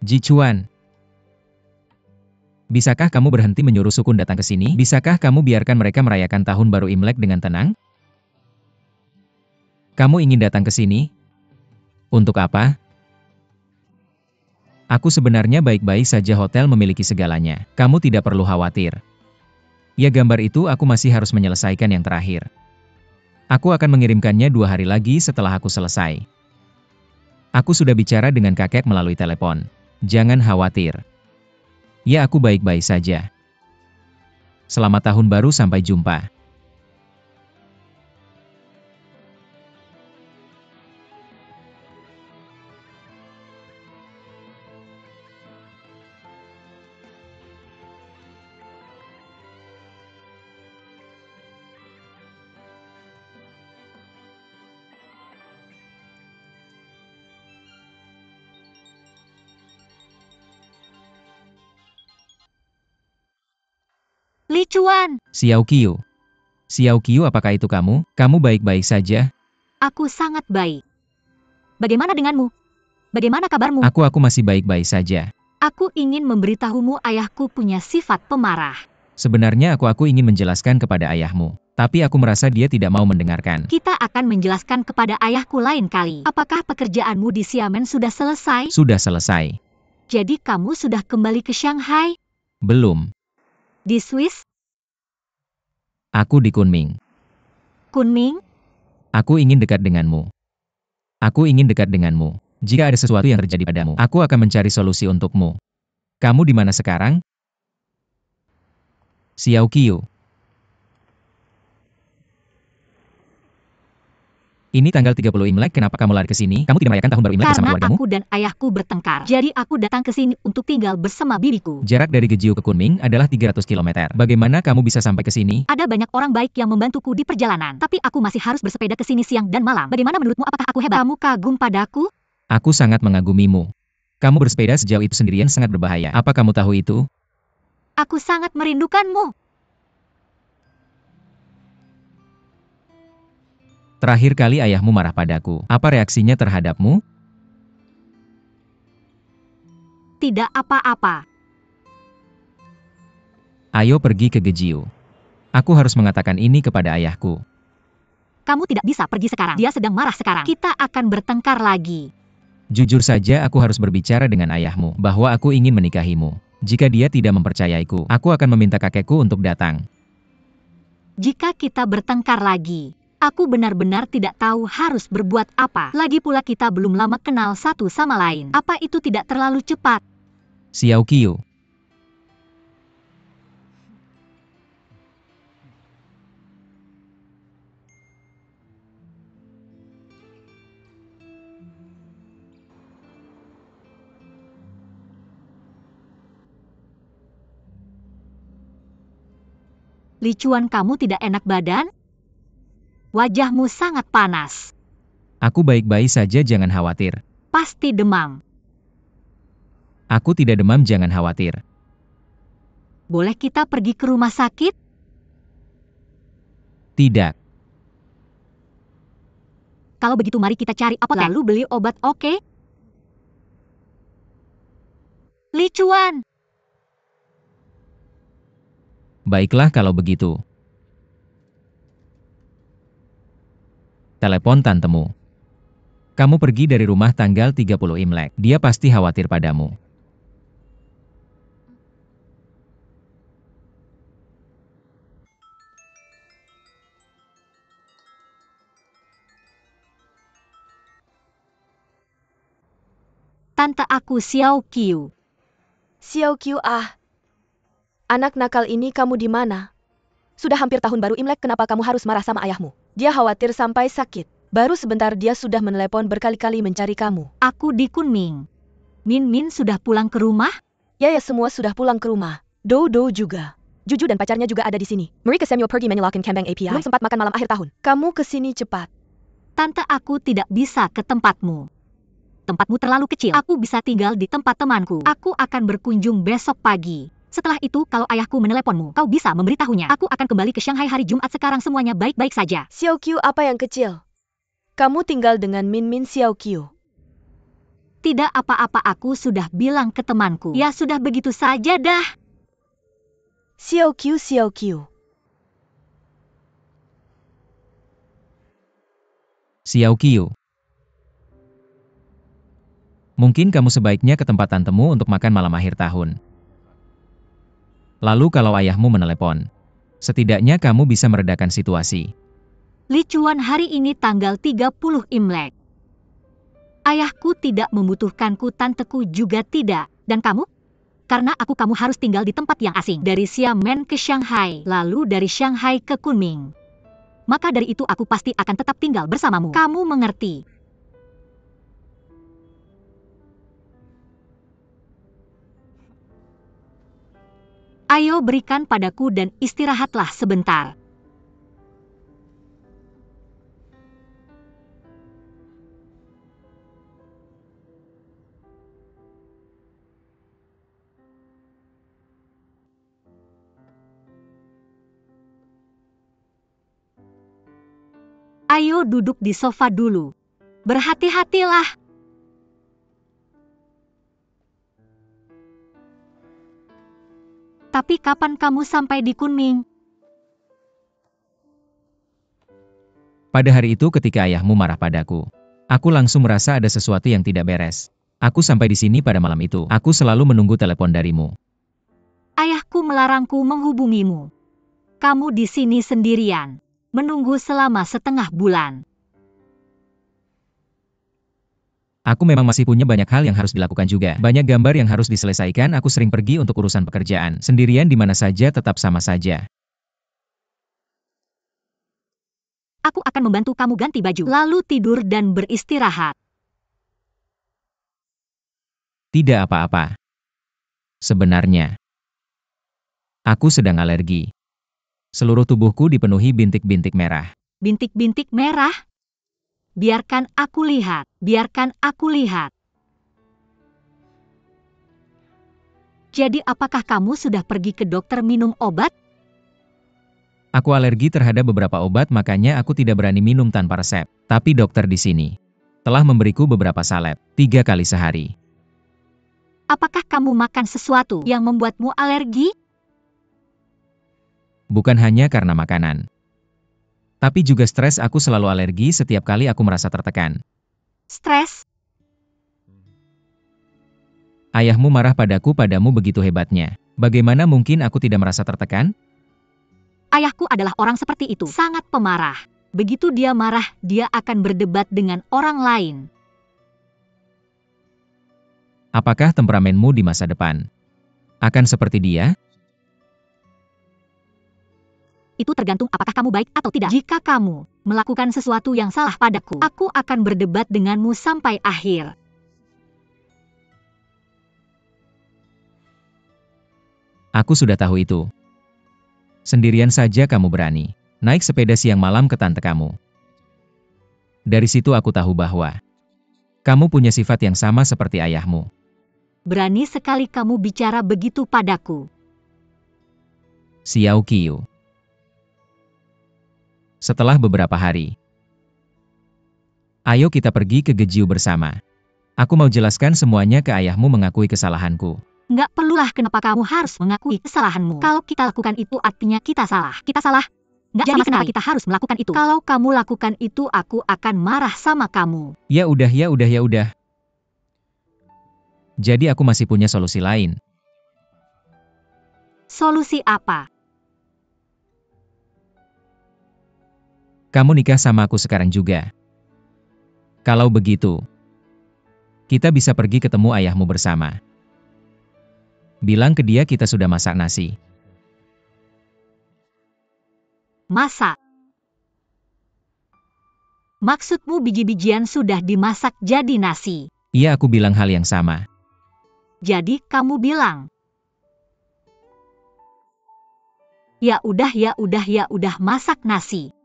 Jichuan. Bisakah kamu berhenti menyuruh Sukun datang ke sini? Bisakah kamu biarkan mereka merayakan tahun baru Imlek dengan tenang? Kamu ingin datang ke sini? Untuk apa? Aku sebenarnya baik-baik saja, hotel memiliki segalanya. Kamu tidak perlu khawatir. Ya, gambar itu aku masih harus menyelesaikan yang terakhir. Aku akan mengirimkannya 2 hari lagi setelah aku selesai. Aku sudah bicara dengan kakek melalui telepon. Jangan khawatir. Ya, aku baik-baik saja. Selamat tahun baru, sampai jumpa. Li Chuan, Xiao Qiu. Xiao Qiu, apakah itu kamu? Kamu baik-baik saja? aku sangat baik. Bagaimana denganmu? Bagaimana kabarmu? Aku masih baik-baik saja. Aku ingin memberitahumu, ayahku punya sifat pemarah. Sebenarnya aku ingin menjelaskan kepada ayahmu, tapi aku merasa dia tidak mau mendengarkan. Kita akan menjelaskan kepada ayahku lain kali. Apakah pekerjaanmu di Xiamen sudah selesai? Sudah selesai. Jadi kamu sudah kembali ke Shanghai? Belum. Di Swiss? Aku di Kunming. Kunming? Aku ingin dekat denganmu. Aku ingin dekat denganmu. Jika ada sesuatu yang terjadi padamu, aku akan mencari solusi untukmu. Kamu di mana sekarang? Xiao Qiu. Ini tanggal 30 Imlek, kenapa kamu lari ke sini? Kamu tidak merayakan tahun baru Imlek bersama Karena keluargamu? aku dan ayahku bertengkar. Jadi aku datang ke sini untuk tinggal bersama bibiku. Jarak dari Gejiu ke Kunming adalah 300 km. Bagaimana kamu bisa sampai ke sini? Ada banyak orang baik yang membantuku di perjalanan. Tapi aku masih harus bersepeda ke sini siang dan malam. Bagaimana menurutmu, apakah aku hebat? Kamu kagum padaku? Aku sangat mengagumimu. Kamu bersepeda sejauh itu sendirian sangat berbahaya. Apa kamu tahu itu? Aku sangat merindukanmu. Terakhir kali ayahmu marah padaku. Apa reaksinya terhadapmu? Tidak apa-apa. Ayo pergi ke Gejiu. Aku harus mengatakan ini kepada ayahku. Kamu tidak bisa pergi sekarang. Dia sedang marah sekarang. Kita akan bertengkar lagi. Jujur saja aku harus berbicara dengan ayahmu bahwa aku ingin menikahimu. Jika dia tidak mempercayaiku, aku akan meminta kakekku untuk datang. Jika kita bertengkar lagi, aku benar-benar tidak tahu harus berbuat apa. Lagi pula kita belum lama kenal satu sama lain. Apa itu tidak terlalu cepat? Xiao Qiu. Licuan, kamu tidak enak badan? Wajahmu sangat panas. Aku baik-baik saja, jangan khawatir. Pasti demam. Aku tidak demam, jangan khawatir. Boleh kita pergi ke rumah sakit? Tidak. Kalau begitu mari kita cari apotek lalu beli obat, oke? Licuan. Baiklah kalau begitu. Telepon tantemu. Kamu pergi dari rumah tanggal 30 Imlek. Dia pasti khawatir padamu. Tante aku Xiao Qiu. Xiao Qiu ah. Anak nakal ini kamu di mana? Sudah hampir tahun baru Imlek, kenapa kamu harus marah sama ayahmu? Dia khawatir sampai sakit. Baru sebentar dia sudah menelepon berkali-kali mencari kamu. Aku di Kunming. Min Min sudah pulang ke rumah? Ya, semua sudah pulang ke rumah. Dou juga. Juju dan pacarnya juga ada di sini. Mereka Samuel pergi menyelokan Kembang API. Belum sempat makan malam akhir tahun. Kamu ke sini cepat. Tante, aku tidak bisa ke tempatmu. Tempatmu terlalu kecil. Aku bisa tinggal di tempat temanku. Aku akan berkunjung besok pagi. Setelah itu, kalau ayahku meneleponmu, kau bisa memberitahunya. Aku akan kembali ke Shanghai hari Jumat. Sekarang semuanya baik-baik saja. Xiao Qiu, apa yang kecil? Kamu tinggal dengan Min Min, Xiao Qiu. Tidak apa-apa, aku sudah bilang ke temanku. Ya sudah, begitu saja dah. Xiao Qiu, Xiao Qiu. Xiao Qiu. Mungkin kamu sebaiknya ke tempat tantemu untuk makan malam akhir tahun. Lalu kalau ayahmu menelepon, setidaknya kamu bisa meredakan situasi. Licuan, hari ini tanggal 30 Imlek. Ayahku tidak membutuhkanku, tanteku juga tidak. Dan kamu? Karena kamu harus tinggal di tempat yang asing. Dari Xiamen ke Shanghai, lalu dari Shanghai ke Kunming. Maka dari itu aku pasti akan tetap tinggal bersamamu. Kamu mengerti? Ayo berikan padaku dan istirahatlah sebentar. Ayo duduk di sofa dulu. Berhati-hatilah. Tapi kapan kamu sampai di Kunming? Pada hari itu ketika ayahmu marah padaku, aku langsung merasa ada sesuatu yang tidak beres. Aku sampai di sini pada malam itu. Aku selalu menunggu telepon darimu. Ayahku melarangku menghubungimu. Kamu di sini sendirian, menunggu selama setengah bulan. Aku memang masih punya banyak hal yang harus dilakukan juga. Banyak gambar yang harus diselesaikan. Aku sering pergi untuk urusan pekerjaan. Sendirian di mana saja tetap sama saja. Aku akan membantu kamu ganti baju, lalu tidur dan beristirahat. Tidak apa-apa. Sebenarnya, aku sedang alergi. Seluruh tubuhku dipenuhi bintik-bintik merah. Bintik-bintik merah? Biarkan aku lihat, biarkan aku lihat. Jadi apakah kamu sudah pergi ke dokter minum obat? Aku alergi terhadap beberapa obat, makanya aku tidak berani minum tanpa resep. Tapi dokter di sini telah memberiku beberapa salep, 3 kali sehari. Apakah kamu makan sesuatu yang membuatmu alergi? Bukan hanya karena makanan, tapi juga stres. Aku selalu alergi setiap kali aku merasa tertekan. Stres? Ayahmu marah padamu begitu hebatnya. Bagaimana mungkin aku tidak merasa tertekan? Ayahku adalah orang seperti itu, sangat pemarah. Begitu dia marah, dia akan berdebat dengan orang lain. Apakah temperamenmu di masa depan akan seperti dia? Itu tergantung apakah kamu baik atau tidak. Jika kamu melakukan sesuatu yang salah padaku, aku akan berdebat denganmu sampai akhir. Aku sudah tahu itu. Sendirian saja kamu berani naik sepeda siang malam ke tante kamu. Dari situ aku tahu bahwa kamu punya sifat yang sama seperti ayahmu. Berani sekali kamu bicara begitu padaku. Xiao Qiu. Setelah beberapa hari, ayo kita pergi ke Gejiu bersama. Aku mau jelaskan semuanya ke ayahmu, mengakui kesalahanku. Nggak perlulah, kenapa kamu harus mengakui kesalahanmu. Kalau kita lakukan itu artinya kita salah. Kita salah? Nggak, jadi kenapa kita harus melakukan itu? Kalau kamu lakukan itu, aku akan marah sama kamu. Ya udah. Jadi aku masih punya solusi lain. Solusi apa? Kamu nikah sama aku sekarang juga. Kalau begitu, kita bisa pergi ketemu ayahmu bersama. Bilang ke dia kita sudah masak nasi. Masak? Maksudmu biji-bijian sudah dimasak jadi nasi? Iya, aku bilang hal yang sama. Jadi kamu bilang, ya udah masak nasi.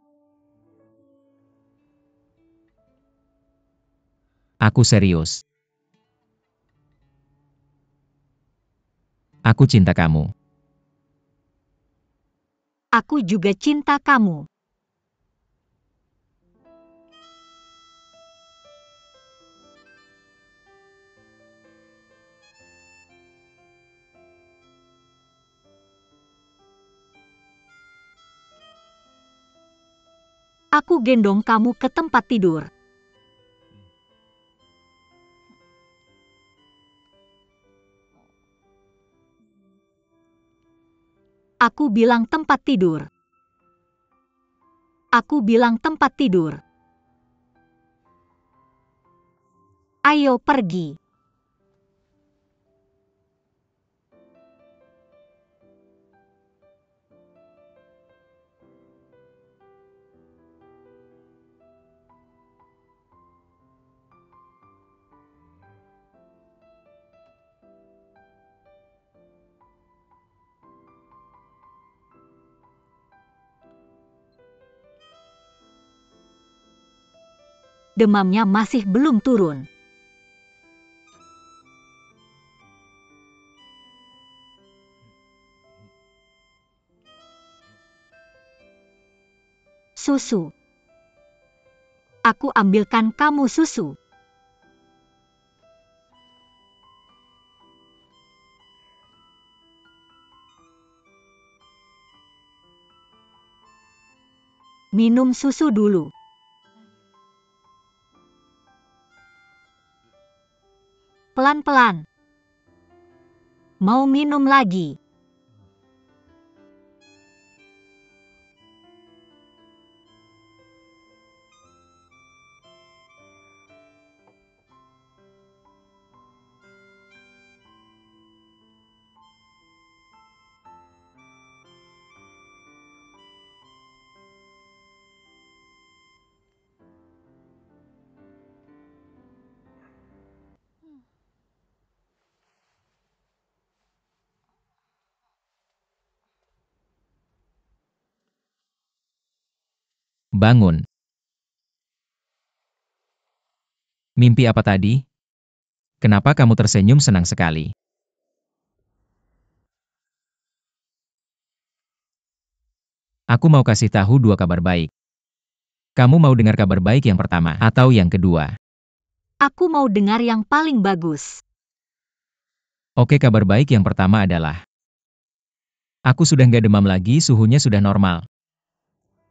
Aku serius. Aku cinta kamu. Aku juga cinta kamu. Aku gendong kamu ke tempat tidur. Aku bilang tempat tidur. Aku bilang tempat tidur. Ayo pergi. Demamnya masih belum turun. Susu. Aku ambilkan kamu susu. Minum susu dulu. Pelan-pelan. Mau minum lagi? Bangun. Mimpi apa tadi? Kenapa kamu tersenyum senang sekali? Aku mau kasih tahu dua kabar baik. Kamu mau dengar kabar baik yang pertama atau yang kedua? Aku mau dengar yang paling bagus. Oke, kabar baik yang pertama adalah aku sudah nggak demam lagi, suhunya sudah normal.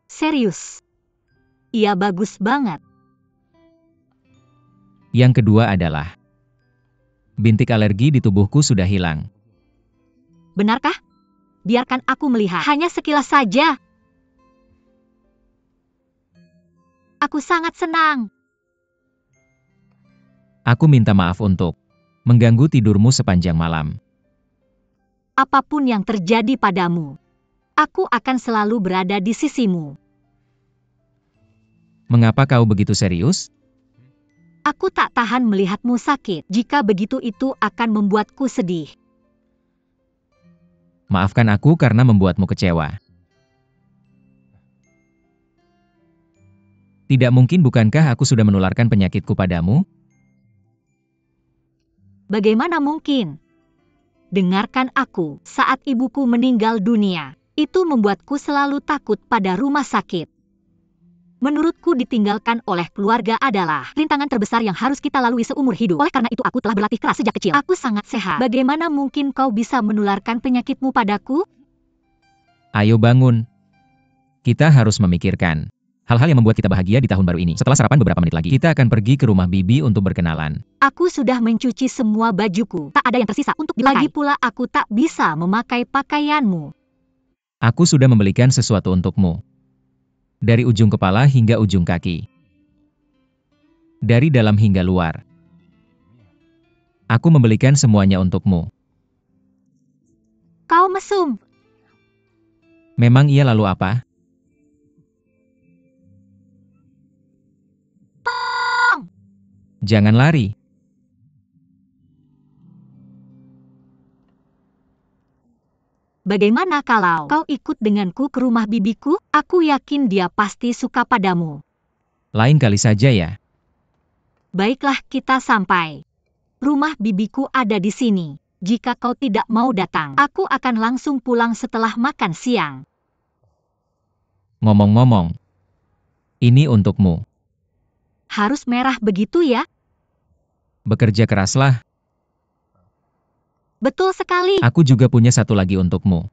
Serius? Iya, bagus banget. Yang kedua adalah bintik alergi di tubuhku sudah hilang. Benarkah? Biarkan aku melihat. Hanya sekilas saja. Aku sangat senang. Aku minta maaf untuk mengganggu tidurmu sepanjang malam. Apapun yang terjadi padamu, aku akan selalu berada di sisimu. Mengapa kau begitu serius? Aku tak tahan melihatmu sakit. Jika begitu, itu akan membuatku sedih. Maafkan aku karena membuatmu kecewa. Tidak mungkin, bukankah aku sudah menularkan penyakitku padamu? Bagaimana mungkin? Dengarkan aku, saat ibuku meninggal dunia, itu membuatku selalu takut pada rumah sakit. Menurutku, ditinggalkan oleh keluarga adalah rintangan terbesar yang harus kita lalui seumur hidup. Oleh karena itu, aku telah berlatih keras sejak kecil. Aku sangat sehat. Bagaimana mungkin kau bisa menularkan penyakitmu padaku? Ayo bangun. Kita harus memikirkan hal-hal yang membuat kita bahagia di tahun baru ini. Setelah sarapan beberapa menit lagi, kita akan pergi ke rumah Bibi untuk berkenalan. Aku sudah mencuci semua bajuku. Tak ada yang tersisa untuk dipakai. Lagi pula, aku tak bisa memakai pakaianmu. Aku sudah membelikan sesuatu untukmu. Dari ujung kepala hingga ujung kaki. Dari dalam hingga luar. Aku membelikan semuanya untukmu. Kau mesum. Memang iya, lalu apa? Jangan lari. Bagaimana kalau kau ikut denganku ke rumah bibiku? Aku yakin dia pasti suka padamu. Lain kali saja ya. Baiklah, kita sampai. Rumah bibiku ada di sini. Jika kau tidak mau datang, aku akan langsung pulang setelah makan siang. Ngomong-ngomong, ini untukmu. Harus merah begitu ya? Bekerja keraslah. Betul sekali. Aku juga punya satu lagi untukmu.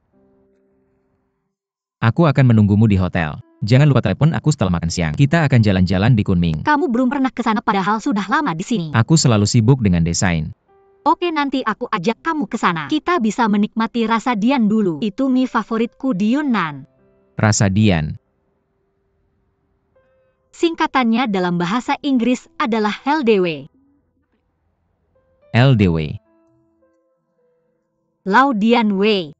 Aku akan menunggumu di hotel. Jangan lupa telepon aku setelah makan siang. Kita akan jalan-jalan di Kunming. Kamu belum pernah ke sana padahal sudah lama di sini. Aku selalu sibuk dengan desain. Oke, nanti aku ajak kamu ke sana. Kita bisa menikmati rasa Dian dulu. Itu mie favoritku di Yunnan. Rasa Dian. Singkatannya dalam bahasa Inggris adalah LDW. LDW. Lao Dian Wei.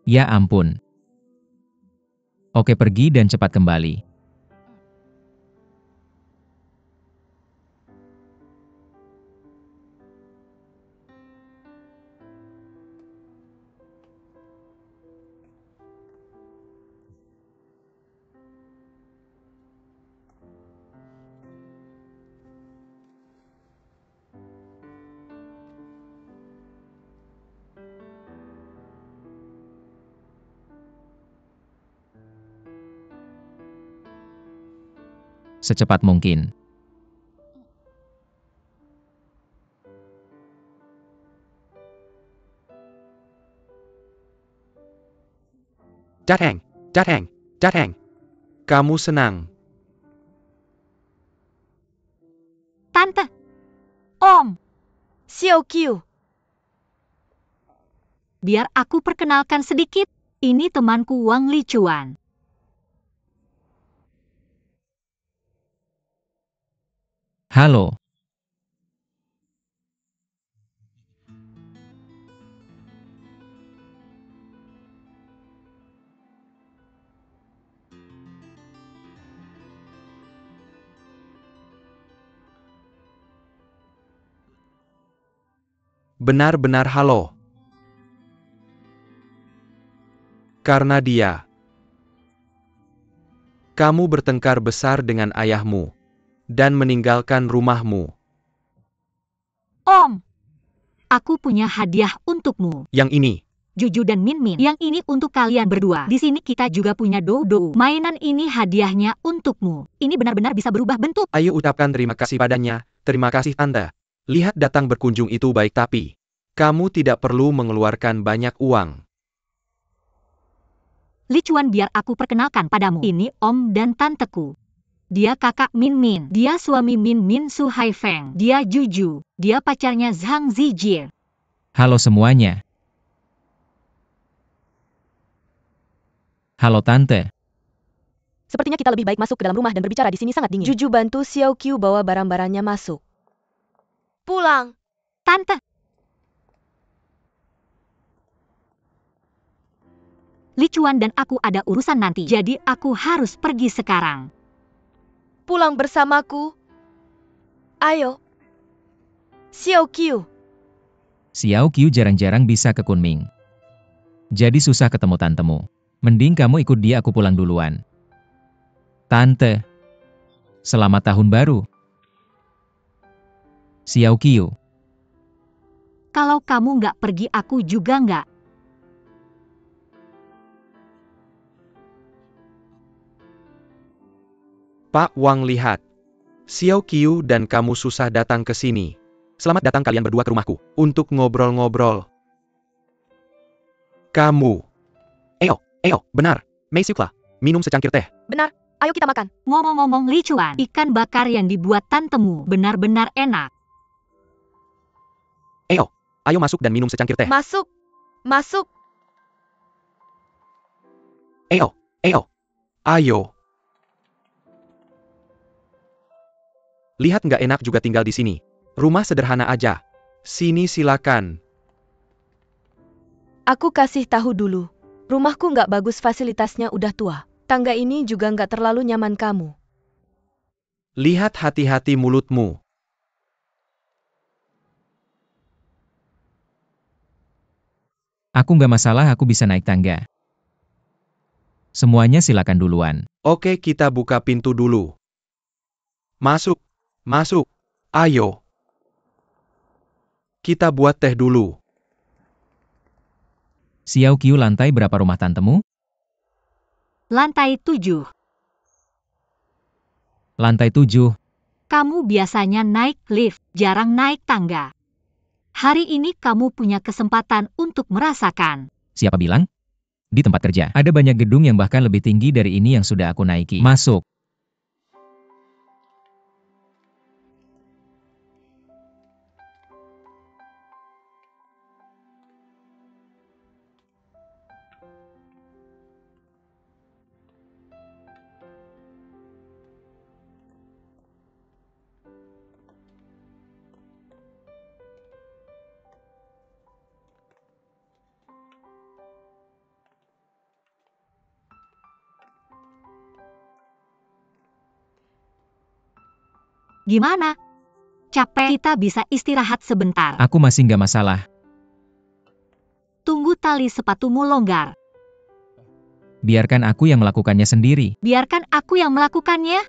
Ya ampun. Oke, pergi dan cepat kembali. Secepat mungkin. Datang, datang, Jateng. Kamu senang. Tante. Om. Xiao Qiu. Biar aku perkenalkan sedikit. Ini temanku Wang Lichuan. Halo. Benar-benar halo. Karena dia. Kamu bertengkar besar dengan ayahmu. Dan meninggalkan rumahmu. Om. Aku punya hadiah untukmu. Yang ini. Juju dan Min Min. Yang ini untuk kalian berdua. Di sini kita juga punya Dodo. Mainan ini hadiahnya untukmu. Ini benar-benar bisa berubah bentuk. Ayo ucapkan terima kasih padanya. Terima kasih Tante. Lihat datang berkunjung itu baik tapi. Kamu tidak perlu mengeluarkan banyak uang. Lichuan, biar aku perkenalkan padamu. Ini Om dan Tanteku. Dia kakak Min Min. Dia suami Min Min Su Haifeng. Dia Juju. Dia pacarnya Zhang Zijie. Halo semuanya. Halo Tante. Sepertinya kita lebih baik masuk ke dalam rumah dan berbicara di sini sangat dingin. Juju bantu Xiao Qiu bawa barang-barangnya masuk. Pulang. Tante. Lichuan dan aku ada urusan nanti. Jadi aku harus pergi sekarang. Pulang bersamaku. Ayo. Xiao Qiu. Xiao Qiu jarang-jarang bisa ke Kunming. Jadi susah ketemu tantemu. Mending kamu ikut dia, aku pulang duluan. Tante. Selamat tahun baru. Xiao Qiu. Kalau kamu nggak pergi, aku juga nggak. Pak Wang, lihat. Xiao Qiu dan kamu susah datang ke sini. Selamat datang kalian berdua ke rumahku. Untuk ngobrol-ngobrol. Kamu. Benar. Mei Siukla. Minum secangkir teh. Benar. Ayo kita makan. Ngomong-ngomong Lichuan, ikan bakar yang dibuat tantemu benar-benar enak. Ayo masuk dan minum secangkir teh. Masuk. Masuk. Ayo. Lihat nggak enak juga tinggal di sini. Rumah sederhana aja. Sini silakan. Aku kasih tahu dulu. Rumahku nggak bagus, fasilitasnya udah tua. Tangga ini juga nggak terlalu nyaman kamu. Lihat hati-hati mulutmu. Aku nggak masalah, aku bisa naik tangga. Semuanya silakan duluan. Oke, kita buka pintu dulu. Masuk. Ayo. Kita buat teh dulu. Xiao Qiu, lantai berapa rumah tantemu? Lantai 7. Lantai 7. Kamu biasanya naik lift, jarang naik tangga. Hari ini kamu punya kesempatan untuk merasakan. Siapa bilang? Di tempat kerja, ada banyak gedung yang bahkan lebih tinggi dari ini yang sudah aku naiki. Masuk. Gimana? Capek? Kita bisa istirahat sebentar. Aku masih nggak masalah. Tunggu tali sepatumu longgar. Biarkan aku yang melakukannya sendiri. Biarkan aku yang melakukannya.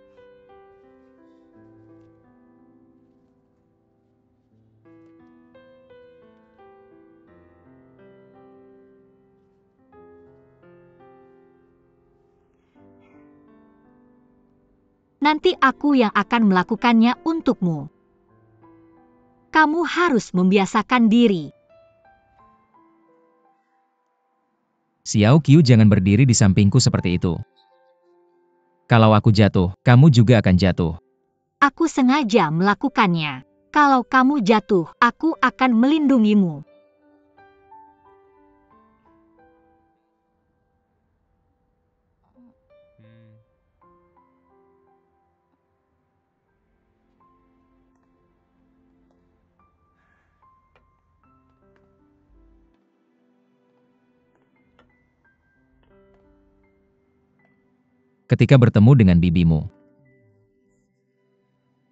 Nanti aku yang akan melakukannya untukmu. Kamu harus membiasakan diri. Xiao Qiu, jangan berdiri di sampingku seperti itu. Kalau aku jatuh, kamu juga akan jatuh. Aku sengaja melakukannya. Kalau kamu jatuh, aku akan melindungimu. Ketika bertemu dengan bibimu,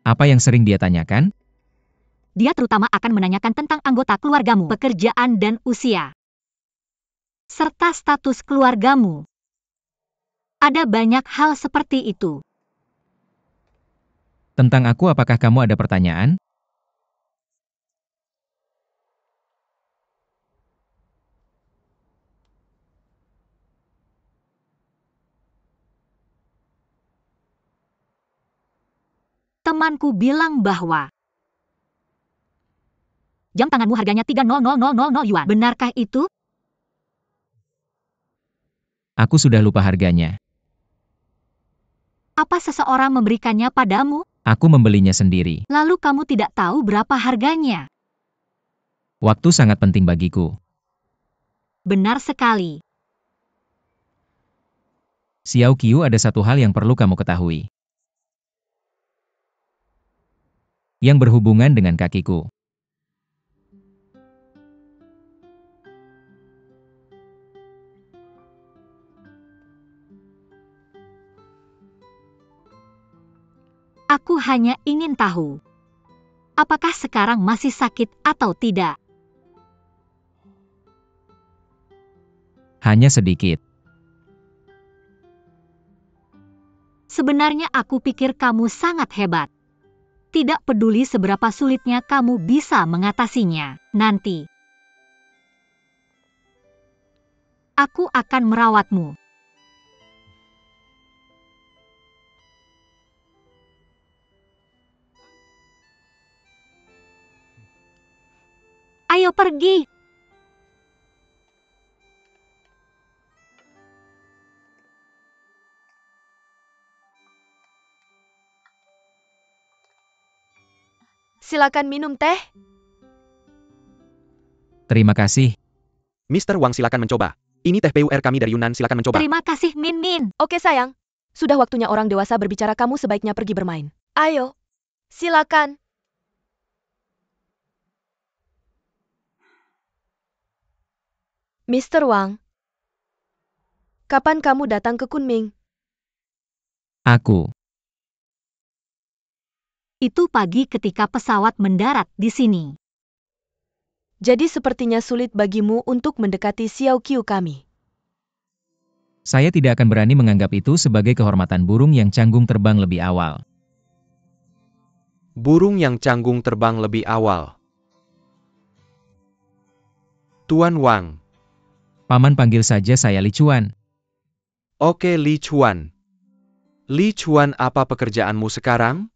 apa yang sering dia tanyakan? Dia terutama akan menanyakan tentang anggota keluargamu, pekerjaan dan usia, serta status keluargamu. Ada banyak hal seperti itu. Tentang aku, apakah kamu ada pertanyaan? Temanku bilang bahwa jam tanganmu harganya 300.000 yuan. Benarkah itu? Aku sudah lupa harganya. Apa seseorang memberikannya padamu? Aku membelinya sendiri. Lalu kamu tidak tahu berapa harganya? Waktu sangat penting bagiku. Benar sekali. Xiao Qiu, ada satu hal yang perlu kamu ketahui. Yang berhubungan dengan kakiku. Aku hanya ingin tahu, apakah sekarang masih sakit atau tidak? Hanya sedikit. Sebenarnya aku pikir kamu sangat hebat. Tidak peduli seberapa sulitnya kamu bisa mengatasinya. Nanti, aku akan merawatmu. Ayo pergi. Silakan minum teh. Terima kasih. Mr. Wang, silakan mencoba. Ini teh PUR kami dari Yunan, silakan mencoba. Terima kasih, Min Min. Oke sayang. Sudah waktunya orang dewasa berbicara, kamu sebaiknya pergi bermain. Ayo. Silakan. Mr. Wang. Kapan kamu datang ke Kunming? Aku. Itu pagi ketika pesawat mendarat di sini. Jadi sepertinya sulit bagimu untuk mendekati Xiao Qiu kami. Saya tidak akan berani menganggap itu sebagai kehormatan burung yang canggung terbang lebih awal. Burung yang canggung terbang lebih awal. Tuan Wang. Paman panggil saja saya Li Chuan. Oke, Li Chuan. Li Chuan, apa pekerjaanmu sekarang?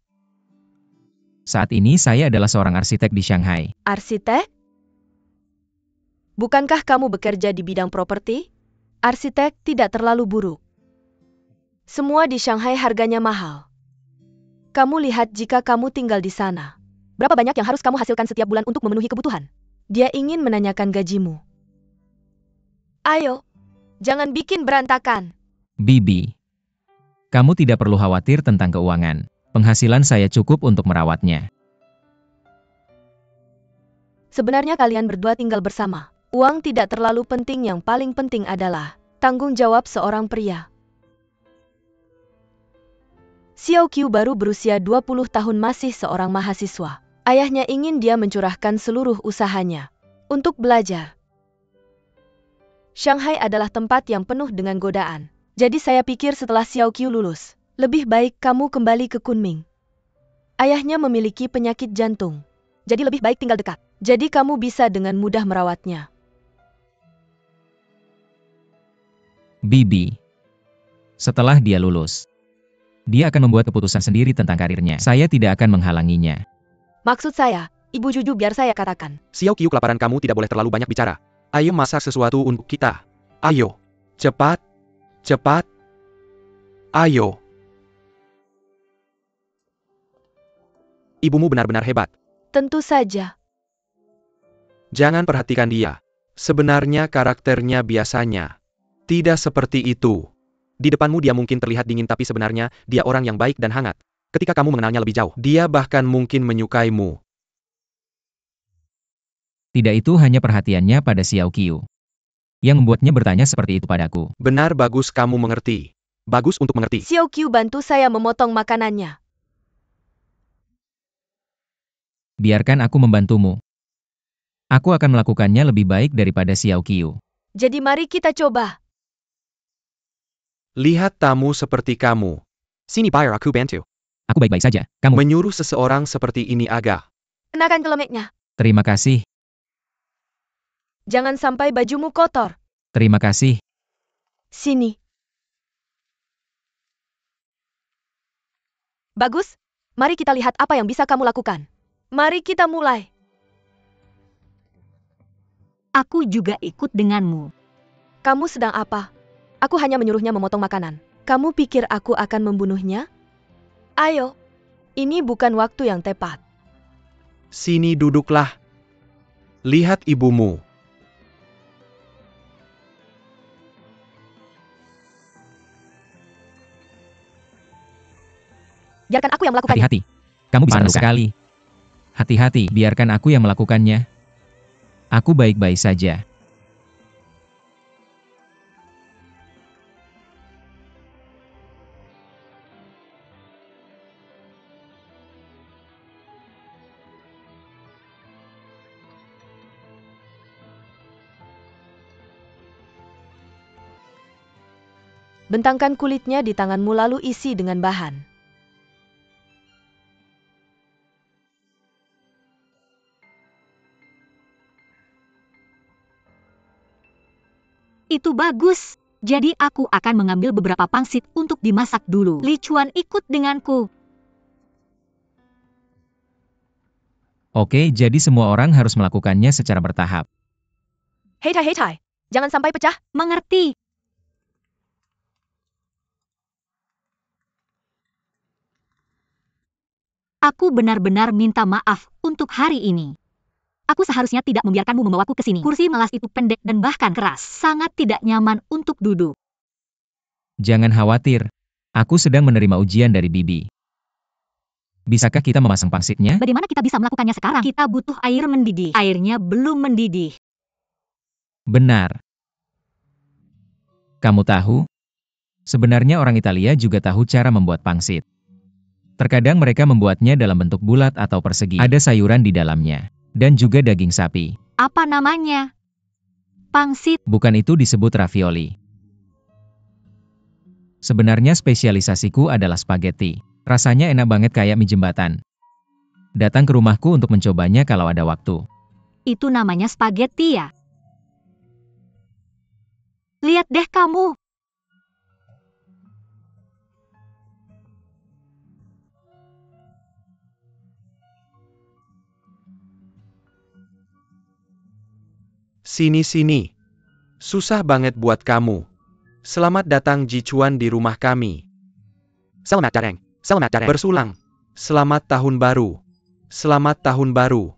Saat ini saya adalah seorang arsitek di Shanghai. Arsitek? Bukankah kamu bekerja di bidang properti? Arsitek tidak terlalu buruk. Semua di Shanghai harganya mahal. Kamu lihat jika kamu tinggal di sana. Berapa banyak yang harus kamu hasilkan setiap bulan untuk memenuhi kebutuhan? Dia ingin menanyakan gajimu. Ayo, jangan bikin berantakan. Bibi. Kamu tidak perlu khawatir tentang keuangan. Penghasilan saya cukup untuk merawatnya. Sebenarnya kalian berdua tinggal bersama. Uang tidak terlalu penting, yang paling penting adalah tanggung jawab seorang pria. Xiao Qiu baru berusia 20 tahun, masih seorang mahasiswa. Ayahnya ingin dia mencurahkan seluruh usahanya untuk belajar. Shanghai adalah tempat yang penuh dengan godaan. Jadi saya pikir setelah Xiao Qiu lulus, lebih baik kamu kembali ke Kunming. Ayahnya memiliki penyakit jantung, jadi lebih baik tinggal dekat. Jadi kamu bisa dengan mudah merawatnya. Bibi. Setelah dia lulus, dia akan membuat keputusan sendiri tentang karirnya. Saya tidak akan menghalanginya. Maksud saya, Ibu Juju, biar saya katakan. Xiao Qiu, kelaparan, kamu tidak boleh terlalu banyak bicara. Ayo masak sesuatu untuk kita. Ayo. Cepat. Cepat. Ayo. Ibumu benar-benar hebat. Tentu saja. Jangan perhatikan dia. Sebenarnya karakternya biasanya tidak seperti itu. Di depanmu dia mungkin terlihat dingin tapi sebenarnya dia orang yang baik dan hangat. Ketika kamu mengenalnya lebih jauh, dia bahkan mungkin menyukaimu. Tidak, itu hanya perhatiannya pada Xiao Qiu yang membuatnya bertanya seperti itu padaku. Benar, bagus kamu mengerti. Bagus untuk mengerti. Xiao Qiu bantu saya memotong makanannya. Biarkan aku membantumu. Aku akan melakukannya lebih baik daripada Xiao Qiu. Jadi mari kita coba. Lihat tamu seperti kamu. Sini biar aku bantu. Aku baik-baik saja. Kamu. Menyuruh seseorang seperti ini agak. Kenakan kelemeknya. Terima kasih. Jangan sampai bajumu kotor. Terima kasih. Sini. Bagus. Mari kita lihat apa yang bisa kamu lakukan. Mari kita mulai. Aku juga ikut denganmu. Kamu sedang apa? Aku hanya menyuruhnya memotong makanan. Kamu pikir aku akan membunuhnya? Ayo. Ini bukan waktu yang tepat. Sini duduklah. Lihat ibumu. Biarkan aku yang melakukannya. Hati-hati. Kamu bisa Panas terluka. Sekali. Hati-hati, biarkan aku yang melakukannya. Aku baik-baik saja. Bentangkan kulitnya di tanganmu lalu isi dengan bahan. Itu bagus. Jadi aku akan mengambil beberapa pangsit untuk dimasak dulu. Li Chuan ikut denganku. Oke, jadi semua orang harus melakukannya secara bertahap. Hei Tai, jangan sampai pecah. Mengerti. Aku benar-benar minta maaf untuk hari ini. Aku seharusnya tidak membiarkanmu membawaku ke sini. Kursi melas itu pendek dan bahkan keras. Sangat tidak nyaman untuk duduk. Jangan khawatir. Aku sedang menerima ujian dari Bibi. Bisakah kita memasang pangsitnya? Bagaimana kita bisa melakukannya sekarang? Kita butuh air mendidih. Airnya belum mendidih. Benar. Kamu tahu? Sebenarnya orang Italia juga tahu cara membuat pangsit. Terkadang mereka membuatnya dalam bentuk bulat atau persegi. Ada sayuran di dalamnya. Dan juga daging sapi. Apa namanya? Pangsit. Bukan, itu disebut ravioli. Sebenarnya spesialisasiku adalah spaghetti. Rasanya enak banget kayak mie jembatan. Datang ke rumahku untuk mencobanya kalau ada waktu. Itu namanya spaghetti ya? Lihat deh kamu. Sini-sini. Susah banget buat kamu. Selamat datang Ji Chuan di rumah kami. Selamat datang. Selamat datang. Bersulang. Selamat tahun baru. Selamat tahun baru.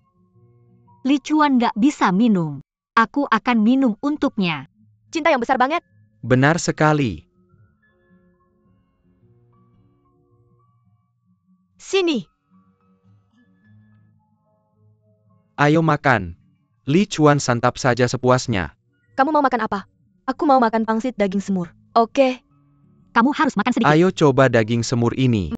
Li Chuan gak bisa minum. Aku akan minum untuknya. Cinta yang besar banget. Benar sekali. Sini. Ayo makan. Li Chuan santap saja sepuasnya. Kamu mau makan apa? Aku mau makan pangsit daging semur. Oke. Kamu harus makan sedikit. Ayo coba daging semur ini.